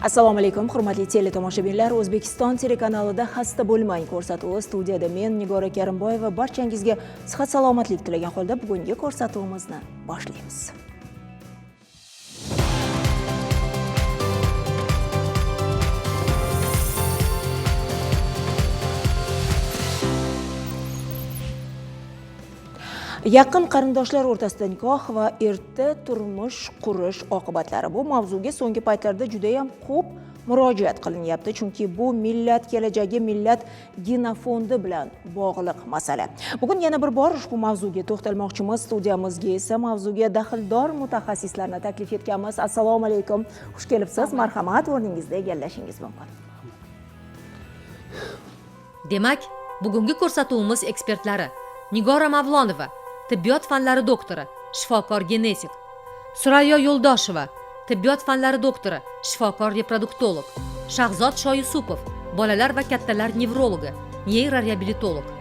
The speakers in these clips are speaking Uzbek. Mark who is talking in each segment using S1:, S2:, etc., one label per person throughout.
S1: Assalomu alaykum, hurmatli teletomoshabinlar. O'zbekiston telekanalida Xasta bo'lmang ko'rsatuvi studiyada men Nigora Karimboyeva barchangizga sihat salomatlik tilagan holda bugungi ko'rsatuvimizni boshlaymiz. Yaqin qarindoshlar o'rtasida nikoh va erta turmush qurish oqibatlari. Bu mavzuga so'nggi paytlarda juda ham ko'p murojaat qilinyapti, chunki bu millat kelajagi, millat genofondi bilan bog'liq masala. Bugun yana bir bor ushbu mavzuga to'xtalmoqchimiz. Studiyamizga esa mavzuga daxldor mutaxassislarni taklif etganmiz. Assalomu alaykum. Xush kelibsiz. Marhamat, o'rningizda egallashingiz mumkin.
S2: Demak, bugungi ko'rsatuvimiz ekspertlari Nigora Mavlonova, tibbiyot fanlari doktori, shifokor genetik; Surayyo Yo'ldosheva, tibbiyot fanlari doktori, shifokor reproduktolog; Shahzod Shoyusupov, bolalar va kattalar nevrologi, neyroreabilitolog.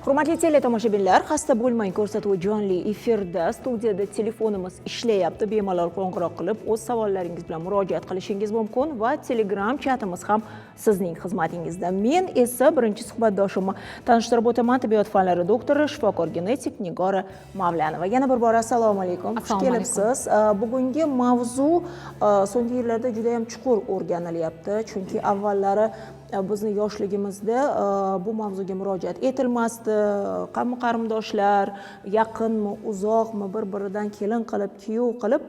S1: Hurmatli teletomoshabinlar, xasta bo'lmang ko'rsatuvi jonli efirda. Studiyada telefonimiz ishlayapti. Bemalol qo'ng'iroq qilib o'z savollaringiz bilan murojaat qilishingiz mumkin va Telegram chatimiz ham sizning xizmatingizda. Men esa birinchi suhbatdoshimni tanishtirib o'taman. Tibbiyot fanlari doktori, shifokor genetik Nigora Mavlonova. Yana bir bor assalomu alaykum. Xush kelibsiz. Bugungi mavzu so'nggi yillarda juda ham chuqur o'rganilyapti, chunki avvallari bizni yoshligimizda bu mavzuga murojaat etilmasdi. Qarindoshlar yaqinmi, uzoqmi, bir-biridan kelin qilib, kuyov qilib,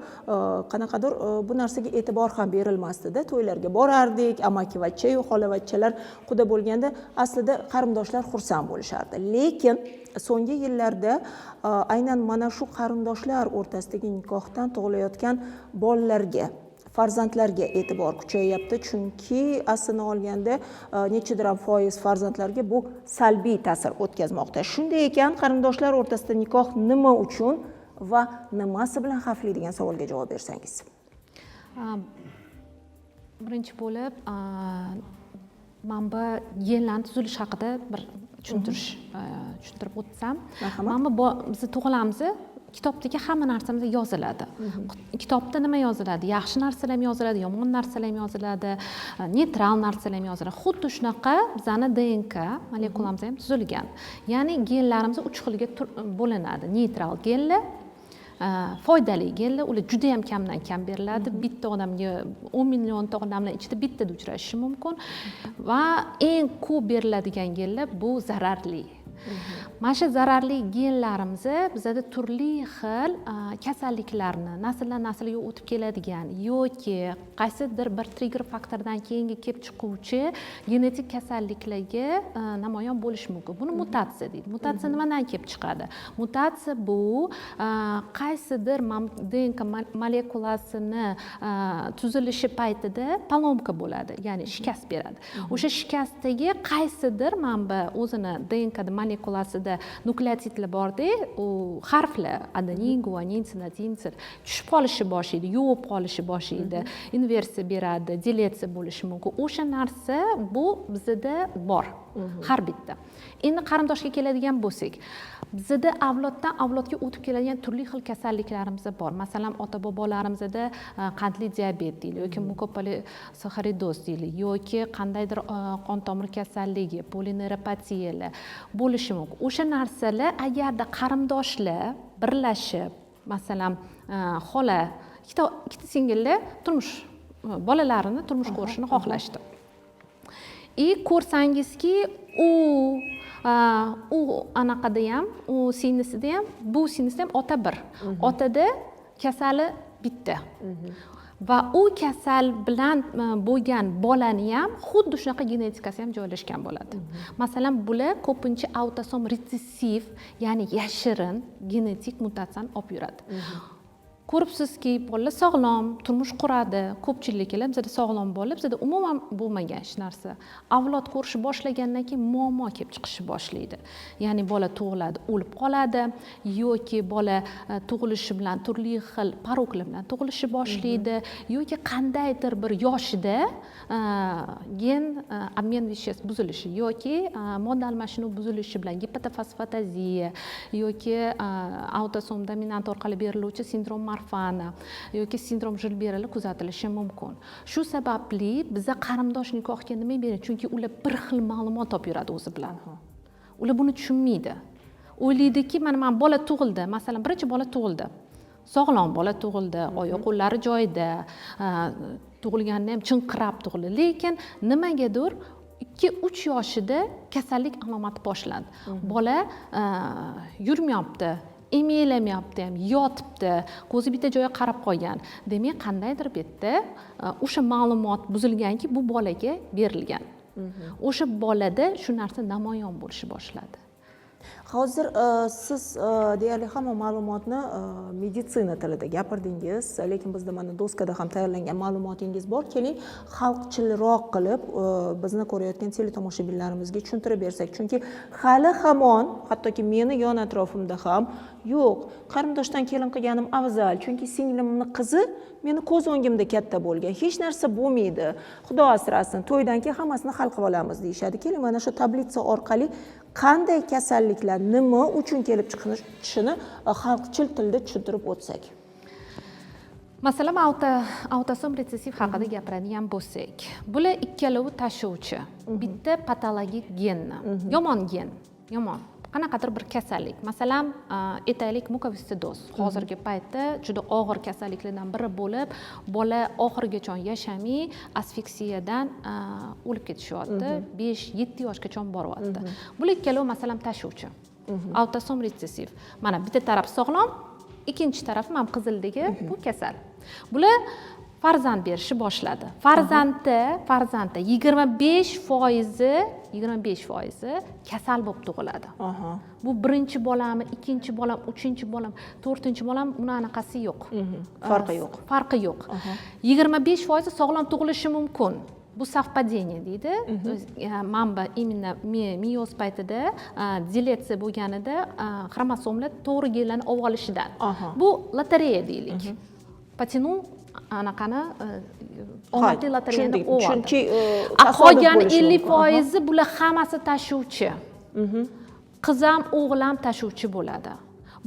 S1: qanaqadir bu narsaga e'tibor ham berilmasdi-da. To'ylarga borardik, amakivachcha, xolavachchalar quda bo'lganda aslida qarindoshlar xursand bo'lishardi. Lekin so'nggi yillarda aynan mana shu qarindoshlar o'rtasidagi nikohdan tug'ilayotgan bolalarga, farzandlarga e'tibor kuchayyapti, chunki aslini olganda nechidir foiz farzandlarga bu salbiy ta'sir o'tkazmoqda. Shunday ekan, qarindoshlar o'rtasida nikoh nima uchun va nimasi bilan xavfli degan savolga javob bersangiz.
S3: Birinchi bo'lib, manba genlarni tuzilishi haqida bir tushuntirib o'tsam. Mana bizni tug'ilamiz, kitobdagi hamma narsamiz yoziladi. Kitobda nima yoziladi? Yaxshi narsalar ham yoziladi, yomon narsalar ham yoziladi, neytral narsalar ham yoziladi. Xuddi shunaqa bizning DNK molekulamiz ham tuzilgan. Ya'ni genlarimiz 3 xilga bo'linadi. Neytral genlar, foydali genlar, ular juda ham kamdan kam beriladi. Bitta odamga 10 millionta odamlar ichida bittada uchrashi mumkin va eng ko'p beriladigan genlar bu zararli. Mana shu zararli genlarimiz bizda turli xil kasalliklarni nasldan naslga o'tib keladigan yoki qaysidir bir trigger faktordan keyingi kelib chiquvchi genetik kasalliklarga namoyon bo'lishi mumkin. Buni mutatsiya deydi. Mutatsiya nimadan kelib chiqadi? Mutatsiya bu qaysidir DNK molekulasini tuzilishi paytida polomka bo'ladi, ya'ni shikast beradi. O'sha shikastdagi qaysidir manba o'zini DNKda molekulasida nukleotidlar borda, u harflar adenin, guanin, sitosin tushib qolishi boshlaydi, yuvib qolishi boshlaydi, inversiya beradi, deletsiya bo'lishi mumkin. O'sha narsa bu bizda bor, har bitta. Endi qarindoshga keladigan bo'lsak, bizda avloddan avlodga o'tib keladigan turli xil kasalliklarimiz bor. Masalan, ota-bobolarimizda qandli diabet deylik yoki mukopolisaxaridoz deylik yoki qandaydir qon tomir kasalligi, polineuropatiyalar bo'lishi mumkin. O'sha narsalar agarda qarindoshlar birlashib, masalan, xola, ikkita singillar bolalarini turmush ko'rishni xohlashdi. Ko'rsangizki, u anaqada ham, u singlisida ham, bu singlisida ham ota bir. Otada kasali bitta. Va u kasal bilan bo'lgan bolani ham xuddi shunaqa genetikasi ham joylashgan bo'ladi. Masalan, bular ko'pincha autosom retsessiv, ya'ni yashirin genetik mutatsiyani olib yuradi. ko'ribsizki, bolalar sog'lom turmush quradi, ko'pchiliklar bizada sog'lom bola, bizada umuman bo'lmagan hech narsa. Avlod ko'rishi boshlagandan keyin muammo kelib chiqishi boshlaydi. Ya'ni bola tug'iladi, o'lib qoladi yoki bola tug'ilishi bilan turli xil poroklar bilan tug'ilishi boshlaydi yoki qandaydir bir yoshida gen obmen vеществ buzilishi yoki modda almashinuv buzilishi bilan gepatofosfataziya yoki autosom dominant orqali beriluvchi sindrom Marfana yoki sindrom Jilberli kuzatilishi mumkin. Shu sababli biza qarindosh nikohga nima beradi? Chunki ular bir xil ma'lumot topib yuradi o'zi bilan. Ular buni tushunmaydi. O'ylaydiki, mana bola tug'ildi, masalan, birinchi bola tug'ildi. Sog'lom bola tug'ildi, oyoq qo'llari joyida, tug'ilganda ham chinqirab tug'ildi. Lekin nimagadir 2-3 yoshida kasallik alomati boshlandi. Bola yurmayapti, emelamayapti ham, yotibdi, ko'zi bitta joyga qarab qolgan. Demak, qandaydir bitta o'sha ma'lumot buzilganki, bu bolaga berilgan. O'sha bolada shu narsa namoyon bo'lishni boshladi.
S1: Hozir siz deyarli hamma ma'lumotni meditsina tilida gapirdingiz, lekin bizda mana doskada ham tayyorlangan ma'lumotingiz bor. Keling, xalqchilroq qilib bizni ko'rayotgan teletomoshabinlarimizga tushuntirib bersak, chunki hali hamon, hattoki meni yon atrofimda ham yo'q, qarindoshdan kelin qilganim afzal, chunki singlimning qizi meni ko'z o'ngimda katta bo'lgan. Hech narsa bo'lmaydi. Xudo asrasin, to'ydan keyin hammasini hal qilib olamiz deyshadi. Keling, mana shu tablitsa orqali qanday kasalliklar nima uchun kelib chiqishini xalqchil tilda tushuntirib o'tsak.
S3: Masalan, autosom retsessiv haqida gapiradigan bo'lsak, bular ikkalovi tashuvchi. Bitta patologik genni, yomon gen, yomon. Qanaqadir bir kasallik. Masalan, aytaylik mukovistsidoz. Hozirgi paytda juda og'ir kasalliklardan biri bo'lib, bola oxirigacha yashamay, asfiksiyadan o'lib ketishyapti. 5-7 yoshgacha boryapti. Bular ikkalovi masalan tashuvchi. Autosom retsessiv. Mana bitta taraf sog'lom, ikkinchi tarafi ham qizildagi bu kasal. Bular farzand berishni boshladi. Farzandda 25% kasal bo'lib tug'iladi. Bu birinchi bolami, ikkinchi bolam, uchinchi bolam, to'rtinchi bolam, uni anaqasi yo'q. Farqi yo'q. 25% sog'lom tug'ilishi mumkin. Bu совпадение deydi. Manba именно meyoz paytida deletsiya bo'lganida xromosomlar to'g'ri genlarni olib olishidan. Bu lotereya deylik. Patinu anaqani omadli lotereyani o'yadi.
S1: Chunki
S3: qolgan 50% bular hammasi tashuvchi. Qizam, o'g'lim tashuvchi bo'ladi.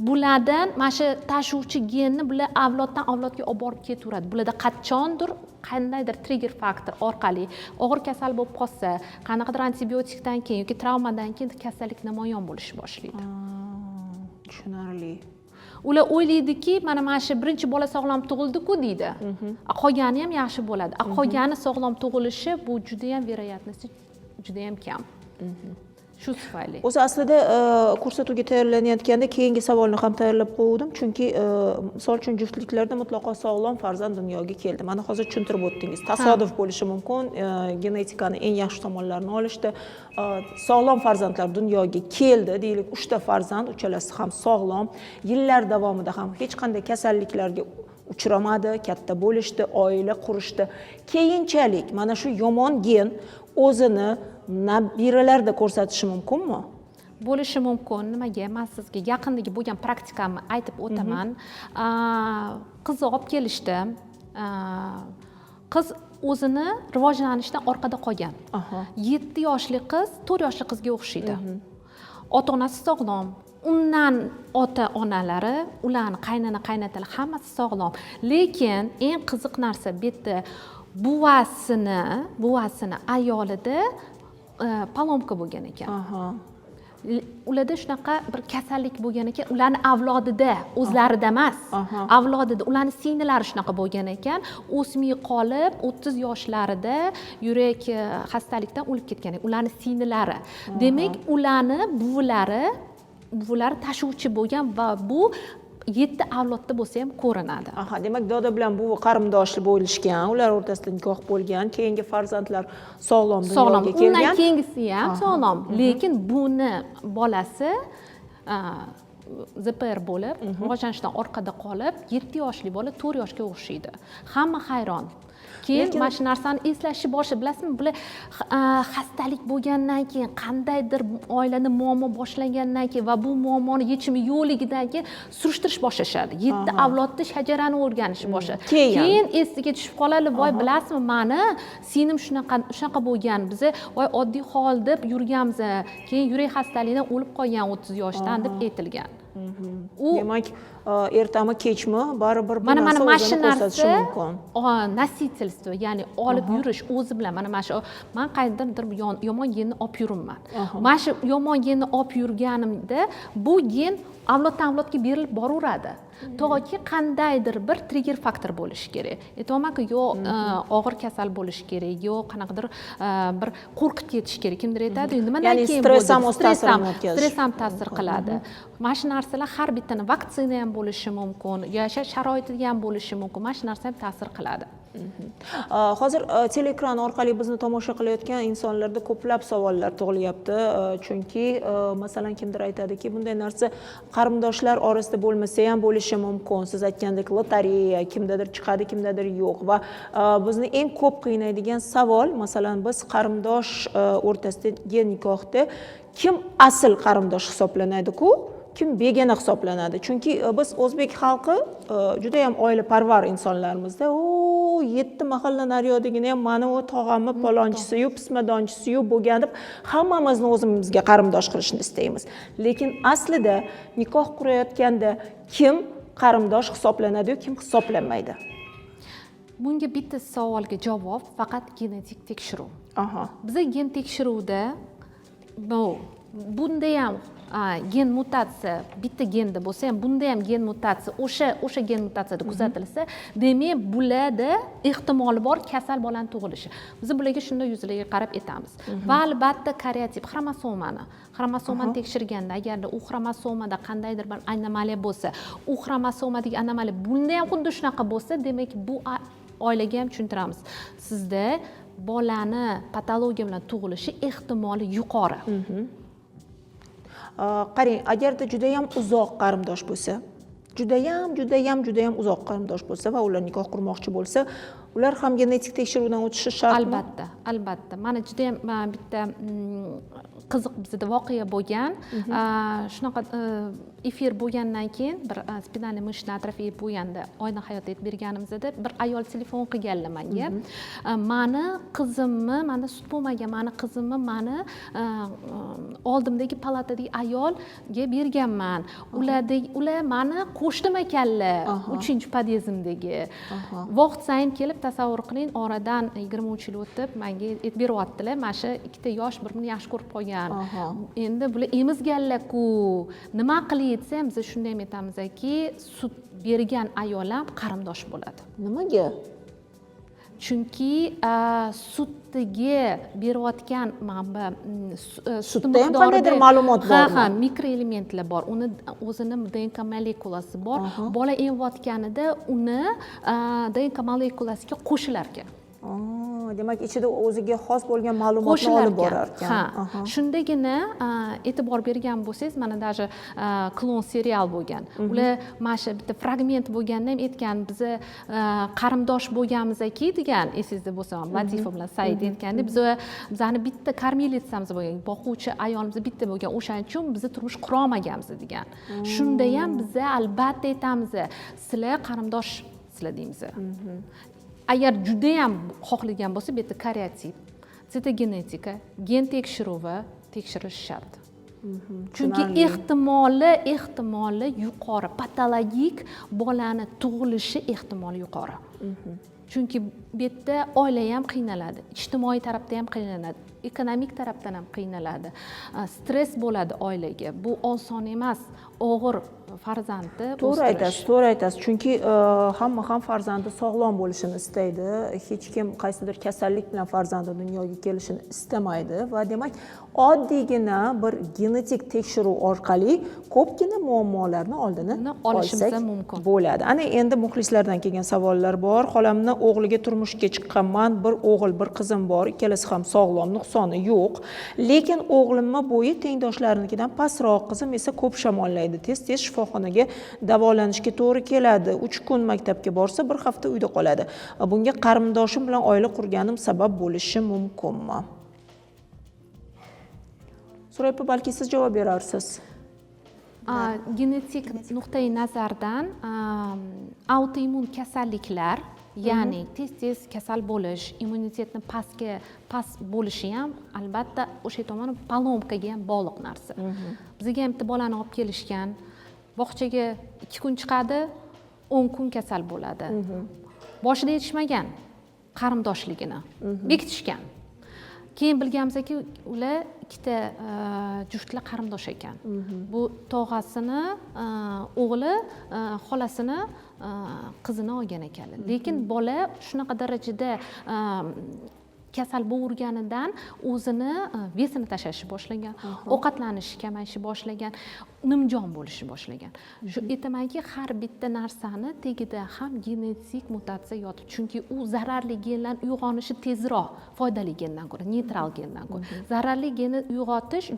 S3: Bulardan mana shu tashuvchi genni bular avloddan avlodga olib borib ketaveradi. Bularda qachondir qandaydir trigger faktor orqali og'ir kasal bo'lib qolsa, qanaqadir antibiotikdan keyin yoki travmadan keyin kasallik namoyon bo'lishni boshlaydi.
S1: Tushunarli.
S3: Ular o'ylaydiki, mana shu birinchi bola sog'lom tug'ildi-ku deydi. Qolgani ham yaxshi bo'ladi. Qolgani sog'lom tug'ilishi bu juda ham veriyatnisi juda ham kam. Shu tufayli.
S1: O'zi aslida ko'rsatuvga tayyorlanayotganda keyingi savolni ham tayyorlab qo'ydim, chunki misol uchun juftliklarda mutlaqo sog'lom farzand dunyoga keldi. Mana hozir tushuntirib o'tdingiz. Tasodif bo'lishi mumkin, genetikani eng yaxshi tomonlarini olishda sog'lom farzandlar dunyoga keldi, deylik 3 ta farzand, uchalasi ham sog'lom, yillar davomida ham hech qanday kasalliklarga uchramadi, katta bo'lishdi, oila qurishdi. Keyinchalik mana shu yomon gen o'zini nabiralarda ko'rsatishi mumkinmi?
S3: Bo'lishi mumkin. Nimaga? Men sizga yaqindagi bo'lgan praktikamni aytib o'taman. Qizni olib kelishdi. Qiz o'zini rivojlanishdan orqada qolgan. 7 yoshli qiz 4 yoshli qizga o'xshaydi. Ota-onasi sog'lom. Undan ota-onalari, ularni qaynona-qaynatalar hammasi sog'lom. Lekin eng qiziq narsa bu yerda buvasini ayolida palomka bo'lgan ekan. Ularda shunaqa bir kasallik bo'lgan ekan, ularning avlodida, o'zlarida emas, avlodida ularning singlari shunaqa bo'lgan ekan, o'smay qolib 30 yoshlarida yurak xastalikdan o'lib ketgan ekan, ularning singlari. Demak, ularning buvilari tashuvchi bo'lgan va bu 7 avlodda bo'lsa ham ko'rinadi.
S1: Demak, doda bilan buvi qarindoshli bo'lishgan, ular o'rtasida nikoh bo'lgan, keyingi farzandlar sog'lom dunyoga kelgan.
S3: Undan keyingisi ham sog'lom, lekin buni bolasi ZPR bo'lib, rivojlanishdan orqada qolib, 7 yoshli bola 4 yoshga o'xshaydi. Hamma hayron. Keyin mana shu narsani eslashni bilasizmi, bular xastalik bo'lgandan keyin, qandaydir oilada muammo boshlangandan keyin va bu muammoni yechimi yo'qligidan keyin surishtirish boshlashadi. 7 avlodni shajarani o'rganish boshlashadi. Keyin esiga tushib qoladi, voy bilasizmi, mani singlim shunaqa bo'lgan, biz voy oddiy hol deb yurganmiz. Keyin yurak xastaligidan o'lib qolgan 30 yoshdan deb aytilgan.
S1: Demak, ertami kechmi baribir bu
S3: mana
S1: narsa
S3: shu
S1: ko'rsatishi mumkin.
S3: Nasitelstvo, ya'ni olib yurish o'zi bilan mana shu men qayerdir yomon genni olib yuribman. Mana shu yomon genni olib yurganimda bu gen avloddan avlodga berilib boraveradi. To'g'ri, qandaydir bir trigger faktor bo'lishi kerak. Aytmoqmanki, yo og'ir kasal bo'lishi kerak, yo qanaqadir bir qo'rqib ketish kerak. Kimdir aytadi, nimadan keyin
S1: stress ham o'z ta'sirini o'tkazishi.
S3: Stress ham ta'sir qiladi. Mana shu narsalar har bittani vaksina ham bo'lishi mumkin, yashash sharoiti ham bo'lishi mumkin. Mana shu narsa ham ta'sir qiladi.
S1: Hozir teleekran orqali bizni tomosha qilayotgan insonlarda ko'plab savollar tug'ilyapti, chunki masalan kimdir aytadiki, bunday narsa qarindoshlar orasida bo'lmasa ham bo'lishi mumkin. Siz aytgandek lotereya, kimdadir chiqadi, kimdadir yo'q va bizni eng ko'p qiynaydigan savol, masalan biz qarindosh o'rtasidagi nikohda kim asl qarindosh hisoblanadi-ku, kim begona hisoblanadi? Chunki biz o'zbek xalqi juda ham oilaparvar insonlarimizda. 7 mahalla nariyodagina ham mana u tog'amni palonchisi-yu, pismadonchisi-yu bo'lgan deb hammamizni o'zimizga qarindosh qilishni istaymiz. Lekin aslida nikoh qurayotganda kim qarindosh hisoblanadi-yu, kim hisoblanmaydi?
S3: Bunga bitta savolga javob faqat genetik tekshiruv. Bizga gen tekshiruvda bunda ham gen mutatsiya bitta genda bo'lsa ham, bunda ham gen mutatsiya o'sha gen mutatsiyada kuzatilsa, demak bularda ehtimoli bor kasal bolani tug'ilishi. Biz bularga shunday yuzlarga qarab aytamiz. Va albatta kariyotip xromosomani tekshirganda agarda u xromosomada qandaydir bir anomaliya bo'lsa, u xromosomadagi anomaliya bunda ham xuddi shunaqa bo'lsa, demak bu oilaga ham tushuntiramiz. Sizda bolani patologiya bilan tug'ilishi ehtimoli yuqori.
S1: Qarang, agarda juda ham uzoq qarindosh bo'lsa, juda ham uzoq qarindosh bo'lsa va ular nikoh qurmoqchi bo'lsa, ular ham genetik tekshiruvdan o'tishi shartmi?
S3: Albatta. Mana juda ham bitta qiziq bizda voqea bo'lgan. Shunaqa efir bo'lgandan keyin bir spinalniy mышечный atrofiya bo'lganda oydin hayot aytib berganimizda bir ayol telefon qilganlar menga. Mani qizimni, menda sut bo'lmagan, mani qizimni mani oldimdagi palatadagi ayolga berganman. Ular mani qo'shdim ekanlar, 3-podyezdimdagi. Vaqt sayin kelib tasavvur qiling, oradan 23 yil o'tib menga aytib beryaptilar. Mana shu ikkita yosh bir-birini yaxshi ko'rib qolgan. Endi bular emizganlar-ku. Nima qilyapsam, biz shunday aytamizki, sut bergan ayol ham qarindosh bo'ladi.
S1: Nimaga?
S3: Chunki sutiga berayotgan manba
S1: sutda ham qandaydir ma'lumot bormi?
S3: Mikroelementlar bor. Uni o'zini DNK molekulasi bor. Bola emayotganida uni DNK molekulasiga qo'shilar ekan.
S1: Demak, ichida o'ziga xos bo'lgan ma'lumotni olib borar ekan.
S3: Shundagina e'tibor bergan bo'lsangiz, mana даже klon serial bo'lgan. Ular mana shu bitta fragment bo'lganda ham aytgan, biz qarindosh bo'lganmiz-ki degan, esingizda bo'lsa, Latifa bilan Said aytganda, bizani bitta kормилицamiz bo'lgan, boquvchi ayolimiz bitta bo'lgan. O'shaning uchun biz turmush qura olmaganmiz degan. Shunda ham biz albatta aytamiz, sizlar qarindosh sizlar deymiz. Agar juda ham xohlagan bo'lsa, bu yerda kariyotip, sitogenetika, gen tekshiruvi tekshirish shart. Chunki ehtimoli yuqori, patologik bolani tug'ilishi ehtimoli yuqori. Chunki bu yerda oila ham qiynaladi, ijtimoiy tarafdan ham qiynaladi, ekonomik tarafdan ham qiynaladi. Stress bo'ladi oilaga. Bu oson emas. Og'ir farzandni o'stirish.
S1: To'g'ri aytasiz. Chunki hamma ham farzandi sog'lom bo'lishini istaydi. Hech kim qaysidir kasallik bilan farzandi dunyoga kelishini istamaydi va demak, oddiygina bir genetik tekshiruv orqali ko'pgina muammolarni oldini olsak mumkin bo'ladi. Ana endi muxlislardan kelgan savollar bor. Xolamni o'g'liga turmushga chiqqanman, bir o'g'il, bir qizim bor, ikkalasi ham sog'lom, nuqsoni yo'q. Lekin o'g'limning bo'yi tengdoshlarininkidan pastroq, qizim esa ko'p shamollaydi. Tez-tez shifoxonaga davolanishga to'g'ri keladi. 3 kun maktabga borsa, bir hafta uyda qoladi. Bunga qarindoshim bilan oila qurganim sabab bo'lishi mumkinmi? So'rayapti, balki siz javob berarsiz.
S3: Genetik nuqtai nazardan autoimmun kasalliklar, ya'ni tez-tez kasal bo'lish, immunitetni past bo'lishi ham albatta o'sha tomoni polomkaga ham bog'liq narsa. Bizga ham bitta bolani olib kelishgan, bog'chaga 2 kun chiqadi, 10 kun kasal bo'ladi. Boshida yetishmagan qarindoshligini bekitishgan. Keyin bilganmizki, ular ikkita juftlar qarindosh ekan. Bu tog'asini o'g'li xolasini qizini olgan ekan. Lekin bola shunaqa darajada kasal bo'lganidan o'zini vesini tashlashni boshlagan, ovqatlanishi kamayishi boshlagan, nimjon bo'lishi boshlagan. Shu aytamanki, har bitta narsani tagida ham genetik mutatsiya yotibdi. Chunki u zararli genlar uyg'onishi tezroq foydali gendan ko'ra, neytral gendan ko'ra. Zararli genni uyg'otish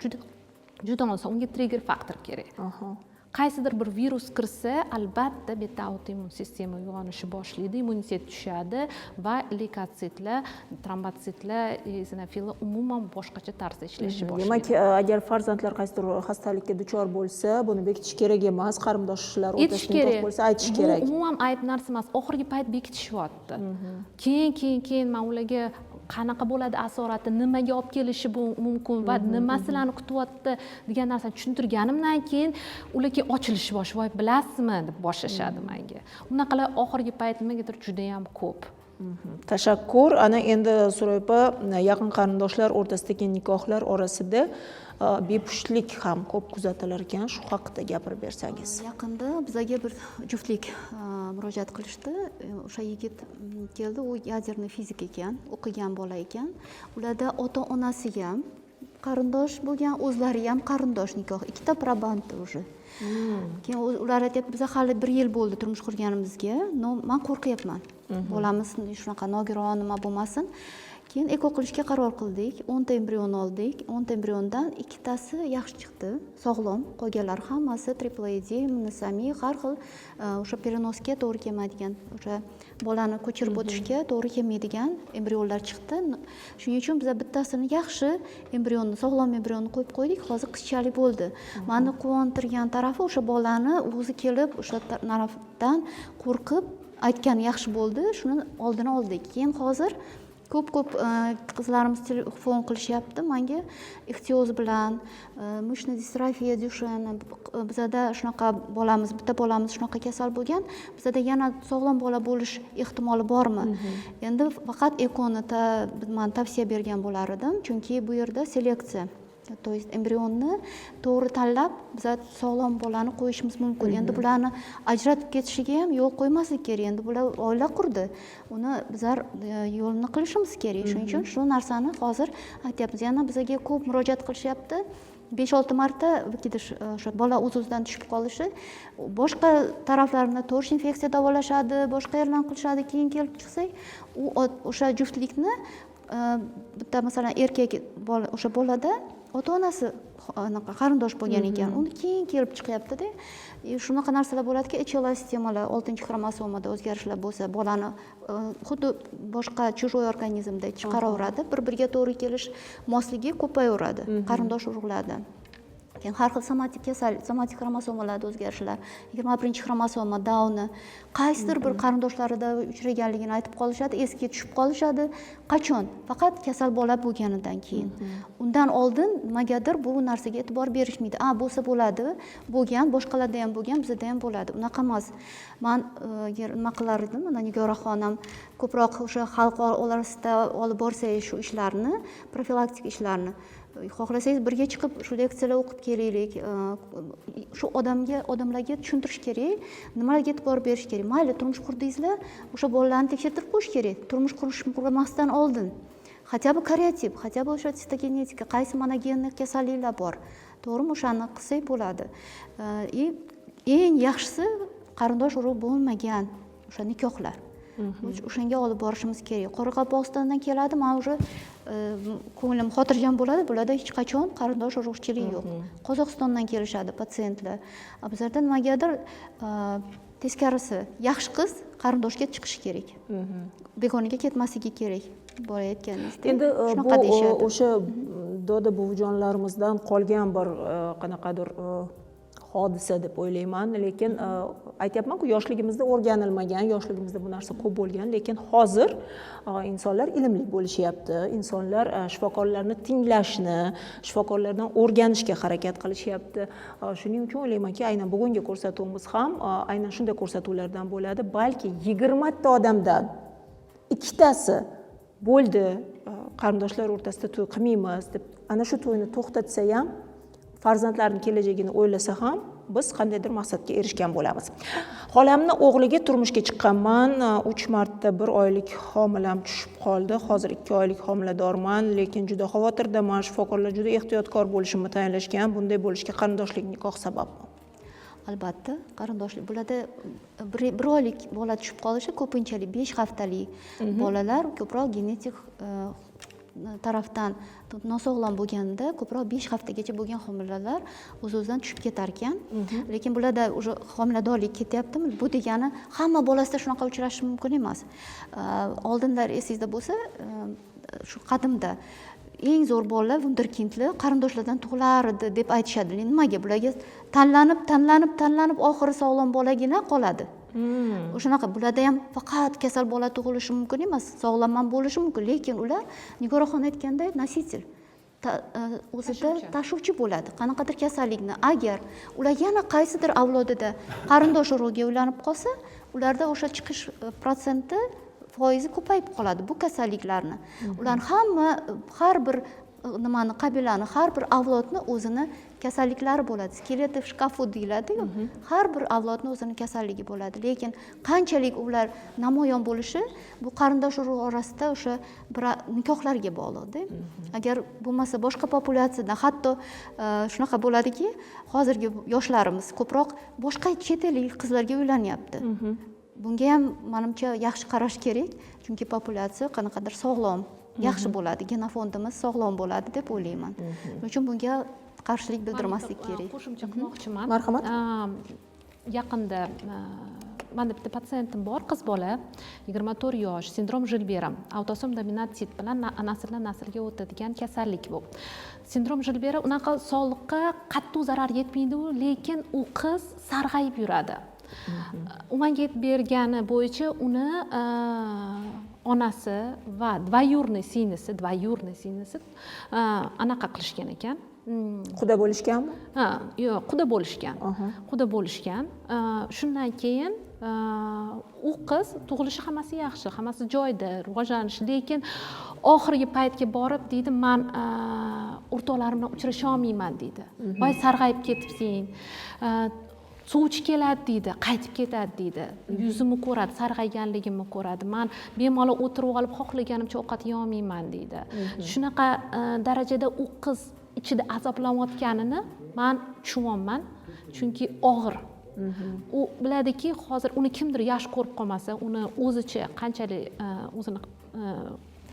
S3: juda oson, unga trigger faktor kerak. Qaysidir bir virus kirsa, albatta bitta autoimmun sistema uyg'onishi boshlaydi, immunitet tushadi va leykositlar, trombotsitlar, eozinofillar umuman boshqacha tarzda ishlashni boshlaydi.
S1: Demak, agar farzandlar qaysidir xastalikka duchor bo'lsa, buni bekitish kerak emas, qarindoshlar o'rtasida nikoh bo'lsa aytish kerak.
S3: Bu umuman ayb narsa emas. Oxirgi payt bekitishyapti. Keyin men ularga qanaqa bo'ladi asorati, nimaga olib kelishi mumkin va nimasilarni kutyapti degan narsani tushuntirganimdan keyin ularga ochilishi bosh, voy bilasizmi deb boshlashadi menga. Unaqalar oxirgi payt nimagadir juda ham ko'p.
S1: Tashakkur. Ana endi Suraypa, yaqin qarindoshlar o'rtasidagi nikohlar orasida bepushtlik ham ko'p kuzatilar ekan, shu haqida gapirib bersangiz.
S4: Yaqinda bizga bir juftlik murojaat qilishdi. O'sha yigit keldi, u yadерный fizik ekan, o'qigan bola ekan. Ularda ota-onasi ham qarindosh bo'lgan, o'zlari ham qarindosh nikoh. Ikkita proband уже. Keyin ular aytib, biz hali 1 yil bo'ldi turmush qurganimizga, men qo'rqyapman. Bolamiz shunaqa nogiron nima bo'lmasin. Keyin eko qilishga qaror qildik. 10 ta embrion oldik. 10 ta embriondan 2tasi yaxshi chiqdi, sog'lom. Qolganlari hammasi triple monosomiy, har xil o'sha perenoska to'g'ri kelmaydigan, o'sha bolani ko'chirib o'tishga to'g'ri kelmaydigan embrionlar chiqdi. Shuning uchun biz bittasini yaxshi embrionni, sog'lom embrionni qo'yib qo'ydik. Hozir qizchalik bo'ldi. Meni quvontirgan tarafi o'sha bolani o'zi kelib o'sha tarafdan qo'rqib aytgani yaxshi bo'ldi. Shuni oldini oldik. Keyin hozir ko'p qizlarimiz telefon qilishyapti menga, ihtiyoj bilan, mushna distrofiya Duchenne, bizada shunaqa bolamiz, bitta bolamiz shunaqa kasal bo'lgan, bizada yana sog'lom bola bo'lish ehtimoli bormi? Endi faqat ekoni men tavsiya bergan bo'lar edim, chunki bu yerda seleksiya, to есть embrionni to'g'ri tanlab biz sog'lom bolani qo'yishimiz mumkin. Endi bularni ajratib ketishiga ham yo'l qo'ymaslik kerak. Endi bular oila qurdi. Uni bizlar yo'lini qilishimiz kerak. Shuning uchun shu narsani hozir aytyapmiz. Yana bizga ko'p murojaat qilishyapti. 5-6 marta o'sha bola o'z-o'zidan tushib qolishi, boshqa taraflarini to'sh infeksiya davolashadi, boshqa yerlarni qilishadi. Keyin kelib chiqsak, u o'sha juftlikni bitta masalan erkak bola, o'sha bolada ota-onasi qarindosh bo'lgan ekan, uni keyin kelib chiqyapti-da. Shunaqa narsalar bo'ladiki, HLA sistemalar 6-xromosomada o'zgarishlar bo'lsa, bolani xuddi boshqa чужой organizmda chiqaraveradi, bir-biriga to'g'ri kelish mosligi ko'payaveradi qarindosh urug'larda. Keyin har xil somatik xromosomalarda o'zgarishlar, 21-xromosoma Downni qaysidir bir qarindoshlarida uchraganligini aytib qolishadi, esga tushib qolishadi. Qachon? Faqat kasal bola bo'lganidan keyin. Undan oldin nimagadir bu narsaga e'tibor berishmaydi. Bo'lsa bo'ladi, bo'lgan, boshqalarda ham bo'lgan, bizda ham bo'ladi. Unaqa emas. Men nima qilar edim, mana Nigora xonim ko'proq o'sha xalq orasida olib borsangiz shu ishlarni, profilaktik ishlarni, xohlasangiz birga chiqib shu leksiyalar o'qib kelaylik. Shu odamlarga tushuntirish kerak, nimalarga e'tibor berish kerak. Mayli, turmush qurdingizlar, o'sha bolalarni tekshirtirib qo'yish kerak. Turmush qurmasdan oldin. Хотя бы karyotyp, хотя бы o'sha sitogenetika, qaysi monogenli kasalliklar bor. To'g'rimi? O'shani qilsak bo'ladi. Eng yaxshisi qarindosh urug' bo'lmagan o'sha nikohlar. o'shanga olib borishimiz kerak. Qoraqalpog'istondan keladi, men уже ko'nglim xotirjam bo'ladi. Bularda hech qachon qarindosh urug'chilik yo'q. Qozog'istondan kelishadi patsientlar. Bizlarda nimagadir teskarisi, yaxshi qiz qarindoshga chiqishi kerak. Begonaga ketmasligi kerak. Borayotganingizdek.
S1: Endi
S4: shunaqa deyishadi.
S1: bu o'sha doda buvijonlarimizdan qolgan bir qanaqadir hodisa deb o'ylayman, lekin aytyapman-ku, yoshligimizda o'rganilmagan, yoshligimizda bu narsa ko'p bo'lgan, lekin hozir insonlar ilmli bo'lishyapti, insonlar shifokorlarni tinglashni, shifokorlardan o'rganishga harakat qilishyapti. Shuning uchun o'ylaymanki, aynan bugungi ko'rsatuvimiz ham aynan shunday ko'rsatuvlardan bo'ladi. Balki 20 ta odamdan ikkitasi bo'ldi, qarindoshlar o'rtasida to'y qilmaymiz deb ana shu to'yni to'xtatsa ham, farzandlarning kelajagini o'ylasa ham biz qandaydir maqsadga erishgan bo'lamiz. Xolamni o'g'liga turmushga chiqqanman, 3 marta 1 oylik homilam tushib qoldi. Hozir 2 oylik homiladorman, lekin juda xavotirdaman. Shifokorlar juda ehtiyotkor bo'lishimni tayinlashgan. Bunday bo'lishga qarindoshlik nikoh sababmi?
S4: Albatta, qarindoshlik bo'ladi. 1 oylik bola tushib qolishi ko'pinchalik 5 haftalik bolalar ko'proq genetik tarafdan nosog'lom bo'lganda ko'proq 5 haftagacha bo'lgan homilalar o'z-o'zidan tushib ketar ekan. Lekin bularda уже homiladorlik ketyaptimi? Bu degani hamma bolasida shunaqa uchrashi mumkin emas. Oldinlar esingizda bo'lsa, shu qadimda eng zo'r bolalar wunderkindlar qarindoshlardan tug'ilardi deb aytishadi. Nimaga? Bularga tanlanib oxiri sog'lom bolagina qoladi. O'shanaqa bularda ham faqat kasal bola tug'ilishi mumkin emas, sog'lom ham bo'lishi mumkin, lekin ular Nigoraxon aytganday nositel o'zida tashuvchi bo'ladi qanaqadir kasallikni. Agar ular yana qaysidir avlodida qarindosh urug'ga uylanib qolsa, ularda o'sha chiqish protsenti foizi ko'payib qoladi bu kasalliklarni. Ular hamma har bir nimani qabilani, har bir avlodni o'zini kasalliklari bo'ladi. Skeletiv shkafu deyiladi-ku. Har bir avlodni o'zini kasalligi bo'ladi. Lekin qanchalik ular namoyon bo'lishi bu qarindosh urug' orasida o'sha bir nikohlarga bog'liq-da. Agar bo'lmasa boshqa populyatsiyadan, hatto shunaqa bo'ladiki, hozirgi yoshlarimiz ko'proq boshqa chet ellik qizlarga uylanyapti. Bunga ham menimcha yaxshi qarash kerak, chunki populyatsiya qanaqadir sog'lom, yaxshi bo'ladi, genofondimiz sog'lom bo'ladi deb o'ylayman. Shuning uchun bunga qarshilik bildirmaslik kerak.
S3: Qo'shimcha qilmoqchiman.
S1: Marhamat.
S3: Yaqinda menda bitta patsientim bor, qiz bola, 24 yosh, sindrom Jilbera, avtosom dominant bilan nasldan naslga o'tadigan kasallik bu. Sindrom Jilbera unaqa sog'liqqa qattiq zarar yetmaydi, lekin u qiz sarg'ayib yuradi. U menga aytib bergani bo'yicha uni onasi va dvoyurniy singlisi anaqa qilishgan ekan.
S1: Quda bo'lishganmi?
S3: Yo'q, quda bo'lishgan. Shundan keyin u qiz tug'ilishi hammasi yaxshi, hammasi joyida, rivojlanishi, lekin oxirgi paytga borib deydi, men o'rtoqlarim bilan uchrasha olmayman deydi. Voy sarg'ayib ketibsing. Sovchi keladi deydi, qaytib ketadi deydi. Yuzimni ko'radi, sarg'ayganligimni ko'radi. Men bemalol o'tirib olib xohlaganimcha ovqat yeolmayman deydi. Shunaqa darajada u qiz ichida azoblanayotganini men tushunyapman, chunki og'ir. U biladiki, hozir uni kimdir yaxshi ko'rib qolmasa, uni o'zicha qanchalik o'zini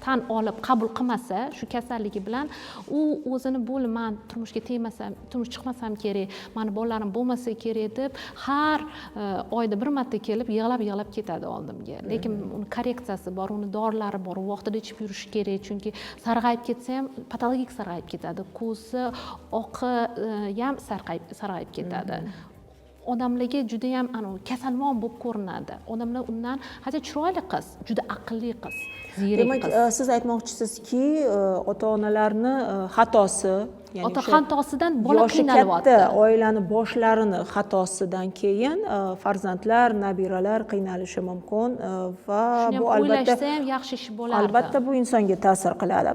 S3: tan olib qabul qilmasa shu kasalligi bilan, u o'zini bo'lib men turmushga tegmasam, turmush chiqmasam kerak, meni bolalarim bo'lmasa kerak deb har oyda bir marta kelib yig'lab ketadi oldimga. Lekin uni korreksiyasi bor, uni dorilari bor, vaqtida ichib yurish kerak, chunki sarg'ayib ketsa ham patologik sarg'ayib ketadi, ko'zi oqi ham sarg'ayib ketadi. Odamlarga juda ham kasalmon bo'lib ko'rinadi. Odamlar undan hali chiroyli qiz, juda aqlli qiz, zirik
S1: Demak, siz aytmoqchisizki, ota-onalarni xatosi,
S3: ota xatosidan bola qiynalyapti.
S1: Katta oilani boshlarini xatosidan keyin farzandlar, nabiralar qiynalishi mumkin va bu albatta
S3: ham yaxshi ish bo'lardi.
S1: Albatta bu insonga ta'sir qiladi.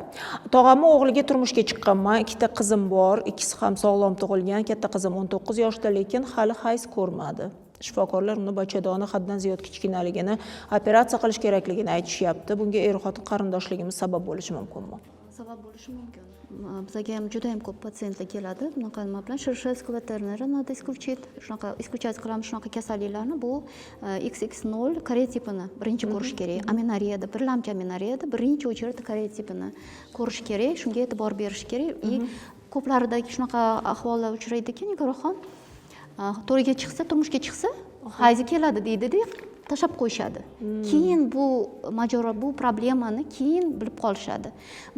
S1: Tog'amning o'g'liga turmushga chiqqanman, 2 ta qizim bor, ikkisi ham sog'lom tug'ilgan, katta qizim 19 yoshda, lekin hali hayz ko'rmadi. Shifokorlar uni bachadoni haddan ziyod kichkinaligini, operatsiya qilish kerakligini aytishyapti. Bunga er-xotin qarindoshligimiz sabab bo'lishi mumkinmi?
S4: sabab bo'lishi mumkin. Bizga ham juda ham ko'p patsientlar keladi bunaqa nima bilan Shirshevskiy veterinariya надо исключить shunaqa исключать qilamiz shunaqa kasalliklarni. Bu XX0 Koreya tipini birinchi ko'rish kerak. Amenoreyada, birlamchi amenoreyada birinchi очередь Koreya tipini ko'rish kerak, shunga e'tibor berish kerak. Ko'plarida shunaqa ahvollar uchraydiki, Nigoraxon to'riga chiqsa, turmushga chiqsa, hayzi keladi deydi-da, tashlab qo'yishadi. Keyin bu majora, bu problemani keyin bilib qolishadi.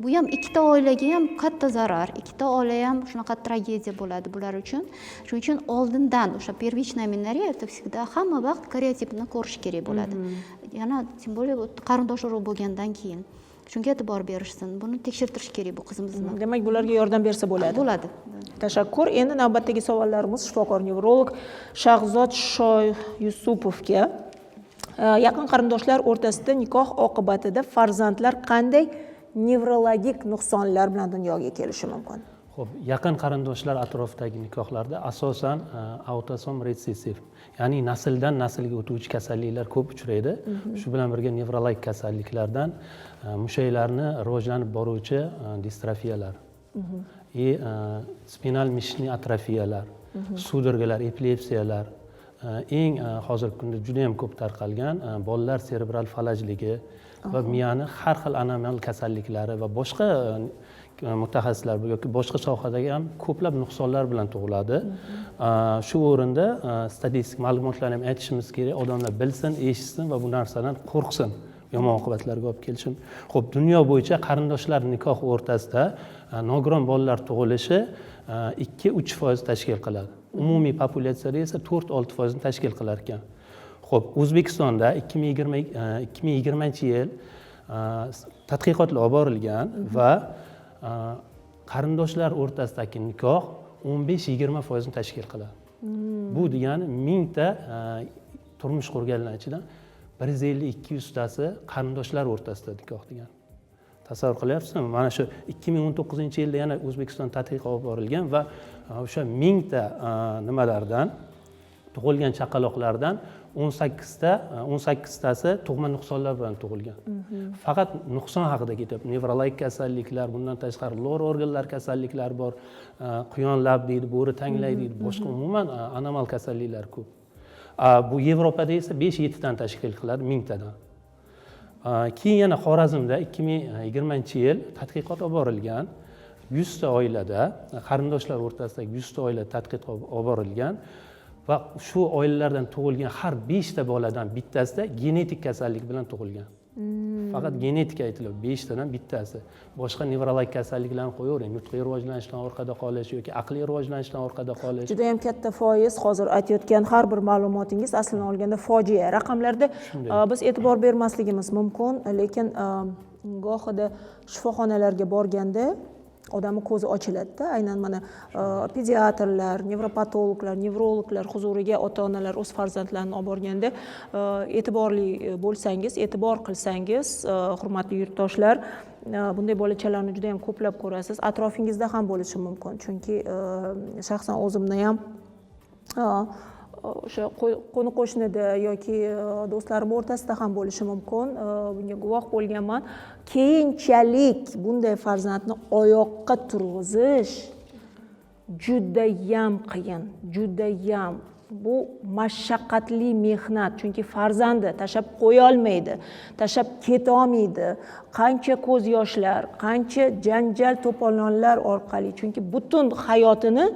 S4: Bu ham ikkita oilaga ham katta zarar, ikkita oila ham shunaqa tragediya bo'ladi bular uchun. Shuning uchun oldindan o'sha первичная amenorия это всегда hamma vaqt Koreya tipini ko'rish kerak bo'ladi. Yana tем более qarindosh urug' bo'lgandan keyin. Shunga e'tibor berishsin. Buni tekshirtirish kerak bu qizimizni.
S1: Demak, bularga yordam bersa bo'ladi.
S4: Bo'ladi.
S1: Tashakkur. Endi navbatdagi savollarimiz shifokor nevrolog Shahzod Shoyusupovga. Yaqin qarindoshlar o'rtasida nikoh oqibatida farzandlar qanday nevrologik nuqsonlar bilan dunyoga kelishi mumkin?
S5: Xo'p, yaqin qarindoshlar atrofidagi nikohlarda asosan autosom retsessiv, ya'ni nasldan naslga o'tuvchi kasalliklar ko'p uchraydi. Shu bilan birga nevrologik kasalliklardan mushaklarni rivojlanib boruvchi distrofiyalar, spinal mishni atrofiyalar, sudrallar, epilepsiyalar, eng hozirgi kunda juda ham ko'p tarqalgan bolalar serebral falajligi va miyani har xil anomal kasalliklari va boshqa mutaxassislar yoki boshqa sohadagi ham ko'plab nuqsonlar bilan tug'iladi. Shu o'rinda statistik ma'lumotlarni ham aytishimiz kerak, odamlar bilsin, eshitsin va bu narsadan qo'rqsin. Yomon oqibatlarga olib kelishi. Xo'p, dunyo bo'yicha qarindoshlar nikohi o'rtasida nogiron bolalar tug'ilishi 2-3% tashkil qiladi. Umumiy populyatsiyada esa 4-6% ni tashkil qilar ekan. Xo'p, O'zbekistonda 2020-yil tadqiqotlar olib borilgan va qarindoshlar o'rtasidagi nikoh 15-20% ni tashkil qiladi. Bu degani 1000 ta turmush qurganlar ichidan 150-200 tasi qarindoshlar o'rtasida nikoh degan. Tasavvur qilyapsizmi? Mana shu 2019-yilda yana O'zbekiston tadqiqot olib borilgan va o'sha 1000 ta nimalardan tug'ilgan chaqaloqlardan 18 tasi tug'ma nuqsonlar bilan tug'ilgan. Faqat nuqson haqida ketyapti. Nevrologik kasalliklar, bundan tashqari lor organlar kasalliklari bor, quyon lab deydi, bo'ri tanglay deydi, boshqa umuman anomal kasalliklar ko'p. Bu Yevropada esa 5-7 tani tashkil qiladi 1000 tadan. Keyin yana Xorazmda 2020-yil tadqiqot olib borilgan. 100 ta oilada, qarindoshlar o'rtasidagi 100 ta oila tadqiqot olib borilgan va shu oilalardan tug'ilgan har 5 ta boladan bittasida genetik kasallik bilan tug'ilgan. Faqat genetika aytiladi, 5 tadan bittasi. Boshqa nevrologik kasalliklarni qo'yavering, nutqiy rivojlanishdan orqada qolish yoki aqliy rivojlanishdan orqada qolish.
S1: Juda ham katta foiz. Hozir aytayotgan har bir ma'lumotingiz aslini olganda fojia. Raqamlarda biz e'tibor bermasligimiz mumkin, lekin gohida shifoxonalarga borganda odamning ko'zi ochiladi-da. Aynan mana pediatrlar, nevropatologlar, nevrologlar huzuriga ota-onalar o'z farzandlarini olib borganda e'tiborli bo'lsangiz, e'tibor qilsangiz, hurmatli yurtdoshlar, bunday bolachalarni juda ham ko'plab ko'rasiz. Atrofingizda ham bo'lishi mumkin. Chunki shaxsan o'zimni ham o'sha qo'ni qo'shnida yoki do'stlarim o'rtasida ham bo'lishi mumkin. Bunga guvoh bo'lganman. Keyinchalik bunday farzandni oyoqqa turg'izish judayam qiyin, judayam. Bu mashaqqatli mehnat, chunki farzandi tashlab qo'ya olmaydi, tashlab keta olmaydi. Qancha ko'z yoshlar, qancha janjal to'polonlar orqali, chunki butun hayotini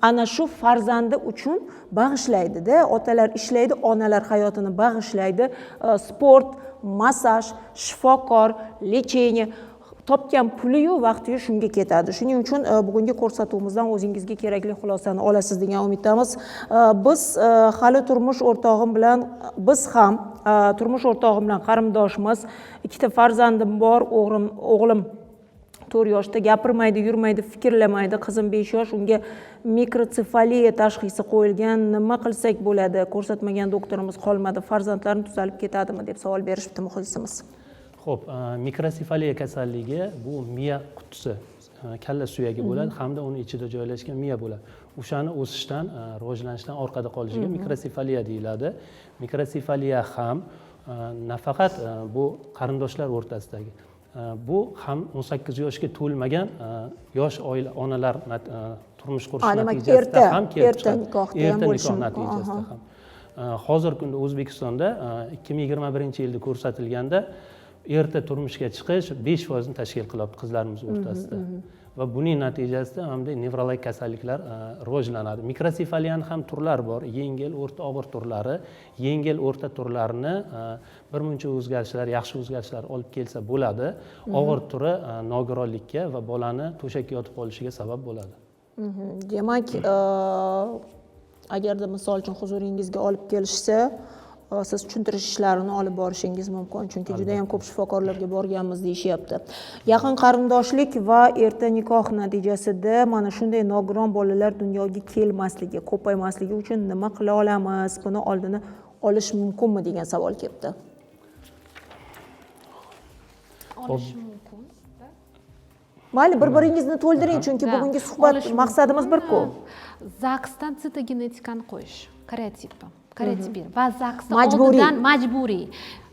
S1: ana shu farzandi uchun bag'ishlaydi-da. Otalar ishlaydi, onalar hayotini bag'ishlaydi. Sport, massaj, shifokor, lecheniya, topgan puli-yu vaqti-yu shunga ketadi. Shuning uchun bugungi ko'rsatuvimizdan o'zingizga kerakli xulosani olasiz degan umiddamiz. Biz hali turmush o'rtog'im bilan, biz ham turmush o'rtog'im bilan qarindoshmiz. 2 ta farzandim bor, o'g'lim 4 yoshda, gapirmaydi, yurmaydi, fikrlamaydi. Qizim 5 yosh, unga mikrosefaliya tashxisi qo'yilgan. Nima qilsak bo'ladi? Ko'rsatmagan doktorimiz qolmadi. Farzandlarni tuzalib ketadimi deb savol berishibdi muxlisimiz.
S5: Xo'p, mikrosefaliya kasalligi bu miya qutisi, kalla suyagi bo'ladi hamda uni ichida joylashgan miya bo'ladi. O'shani o'sishdan, rivojlanishdan orqada qolishiga mikrosefaliya deyiladi. Mikrosefaliya ham nafaqat bu qarindoshlar o'rtasidagi bu ham 18 yoshga to'lmagan yosh oila onalar turmush qurish
S1: demak,
S5: natijasida ham kelib
S1: erta nikohda ham
S5: erta
S1: bo'lishi
S5: nikoh
S1: mumkin.
S5: natijasida ham. Hozirgi kunda O'zbekistonda 2021-yilda ko'rsatilganda erta turmushga chiqish 5% ni tashkil qilyapti qizlarimiz o'rtasida. Va buning natijasida hamda nevrologik kasalliklar rivojlanadi. Mikrosefaliyani ham turlari bor, yengil, o'rta og'ir turlari. Yengil, o'rta turlarini birmuncha o'zgarishlar, yaxshi o'zgarishlar olib kelsa bo'ladi. Og'ir turi nogironlikka va bolani to'shakka yotib qolishiga sabab bo'ladi.
S1: Demak, agarda misol uchun huzuringizga olib kelishsa, siz tushuntirish ishlarini olib borishingiz mumkin, chunki juda ham ko'p shifokorlarga borganmiz deyishyapti. Yaqin qarindoshlik va erta nikoh natijasida mana shunday nogiron bolalar dunyoga kelmasligi, ko'paymasligi uchun nima qila olamiz? Buni oldini olish mumkinmi degan savol kelibdi.
S3: Olish mumkin.
S1: Mayli, bir-biringizni to'ldiring, chunki bugungi suhbat maqsadimiz bir-ku.
S3: ZAGSdan sitogenetikani qo'yish, karotipin va ZAGSda
S1: Majburiy.
S3: oldidan majburiy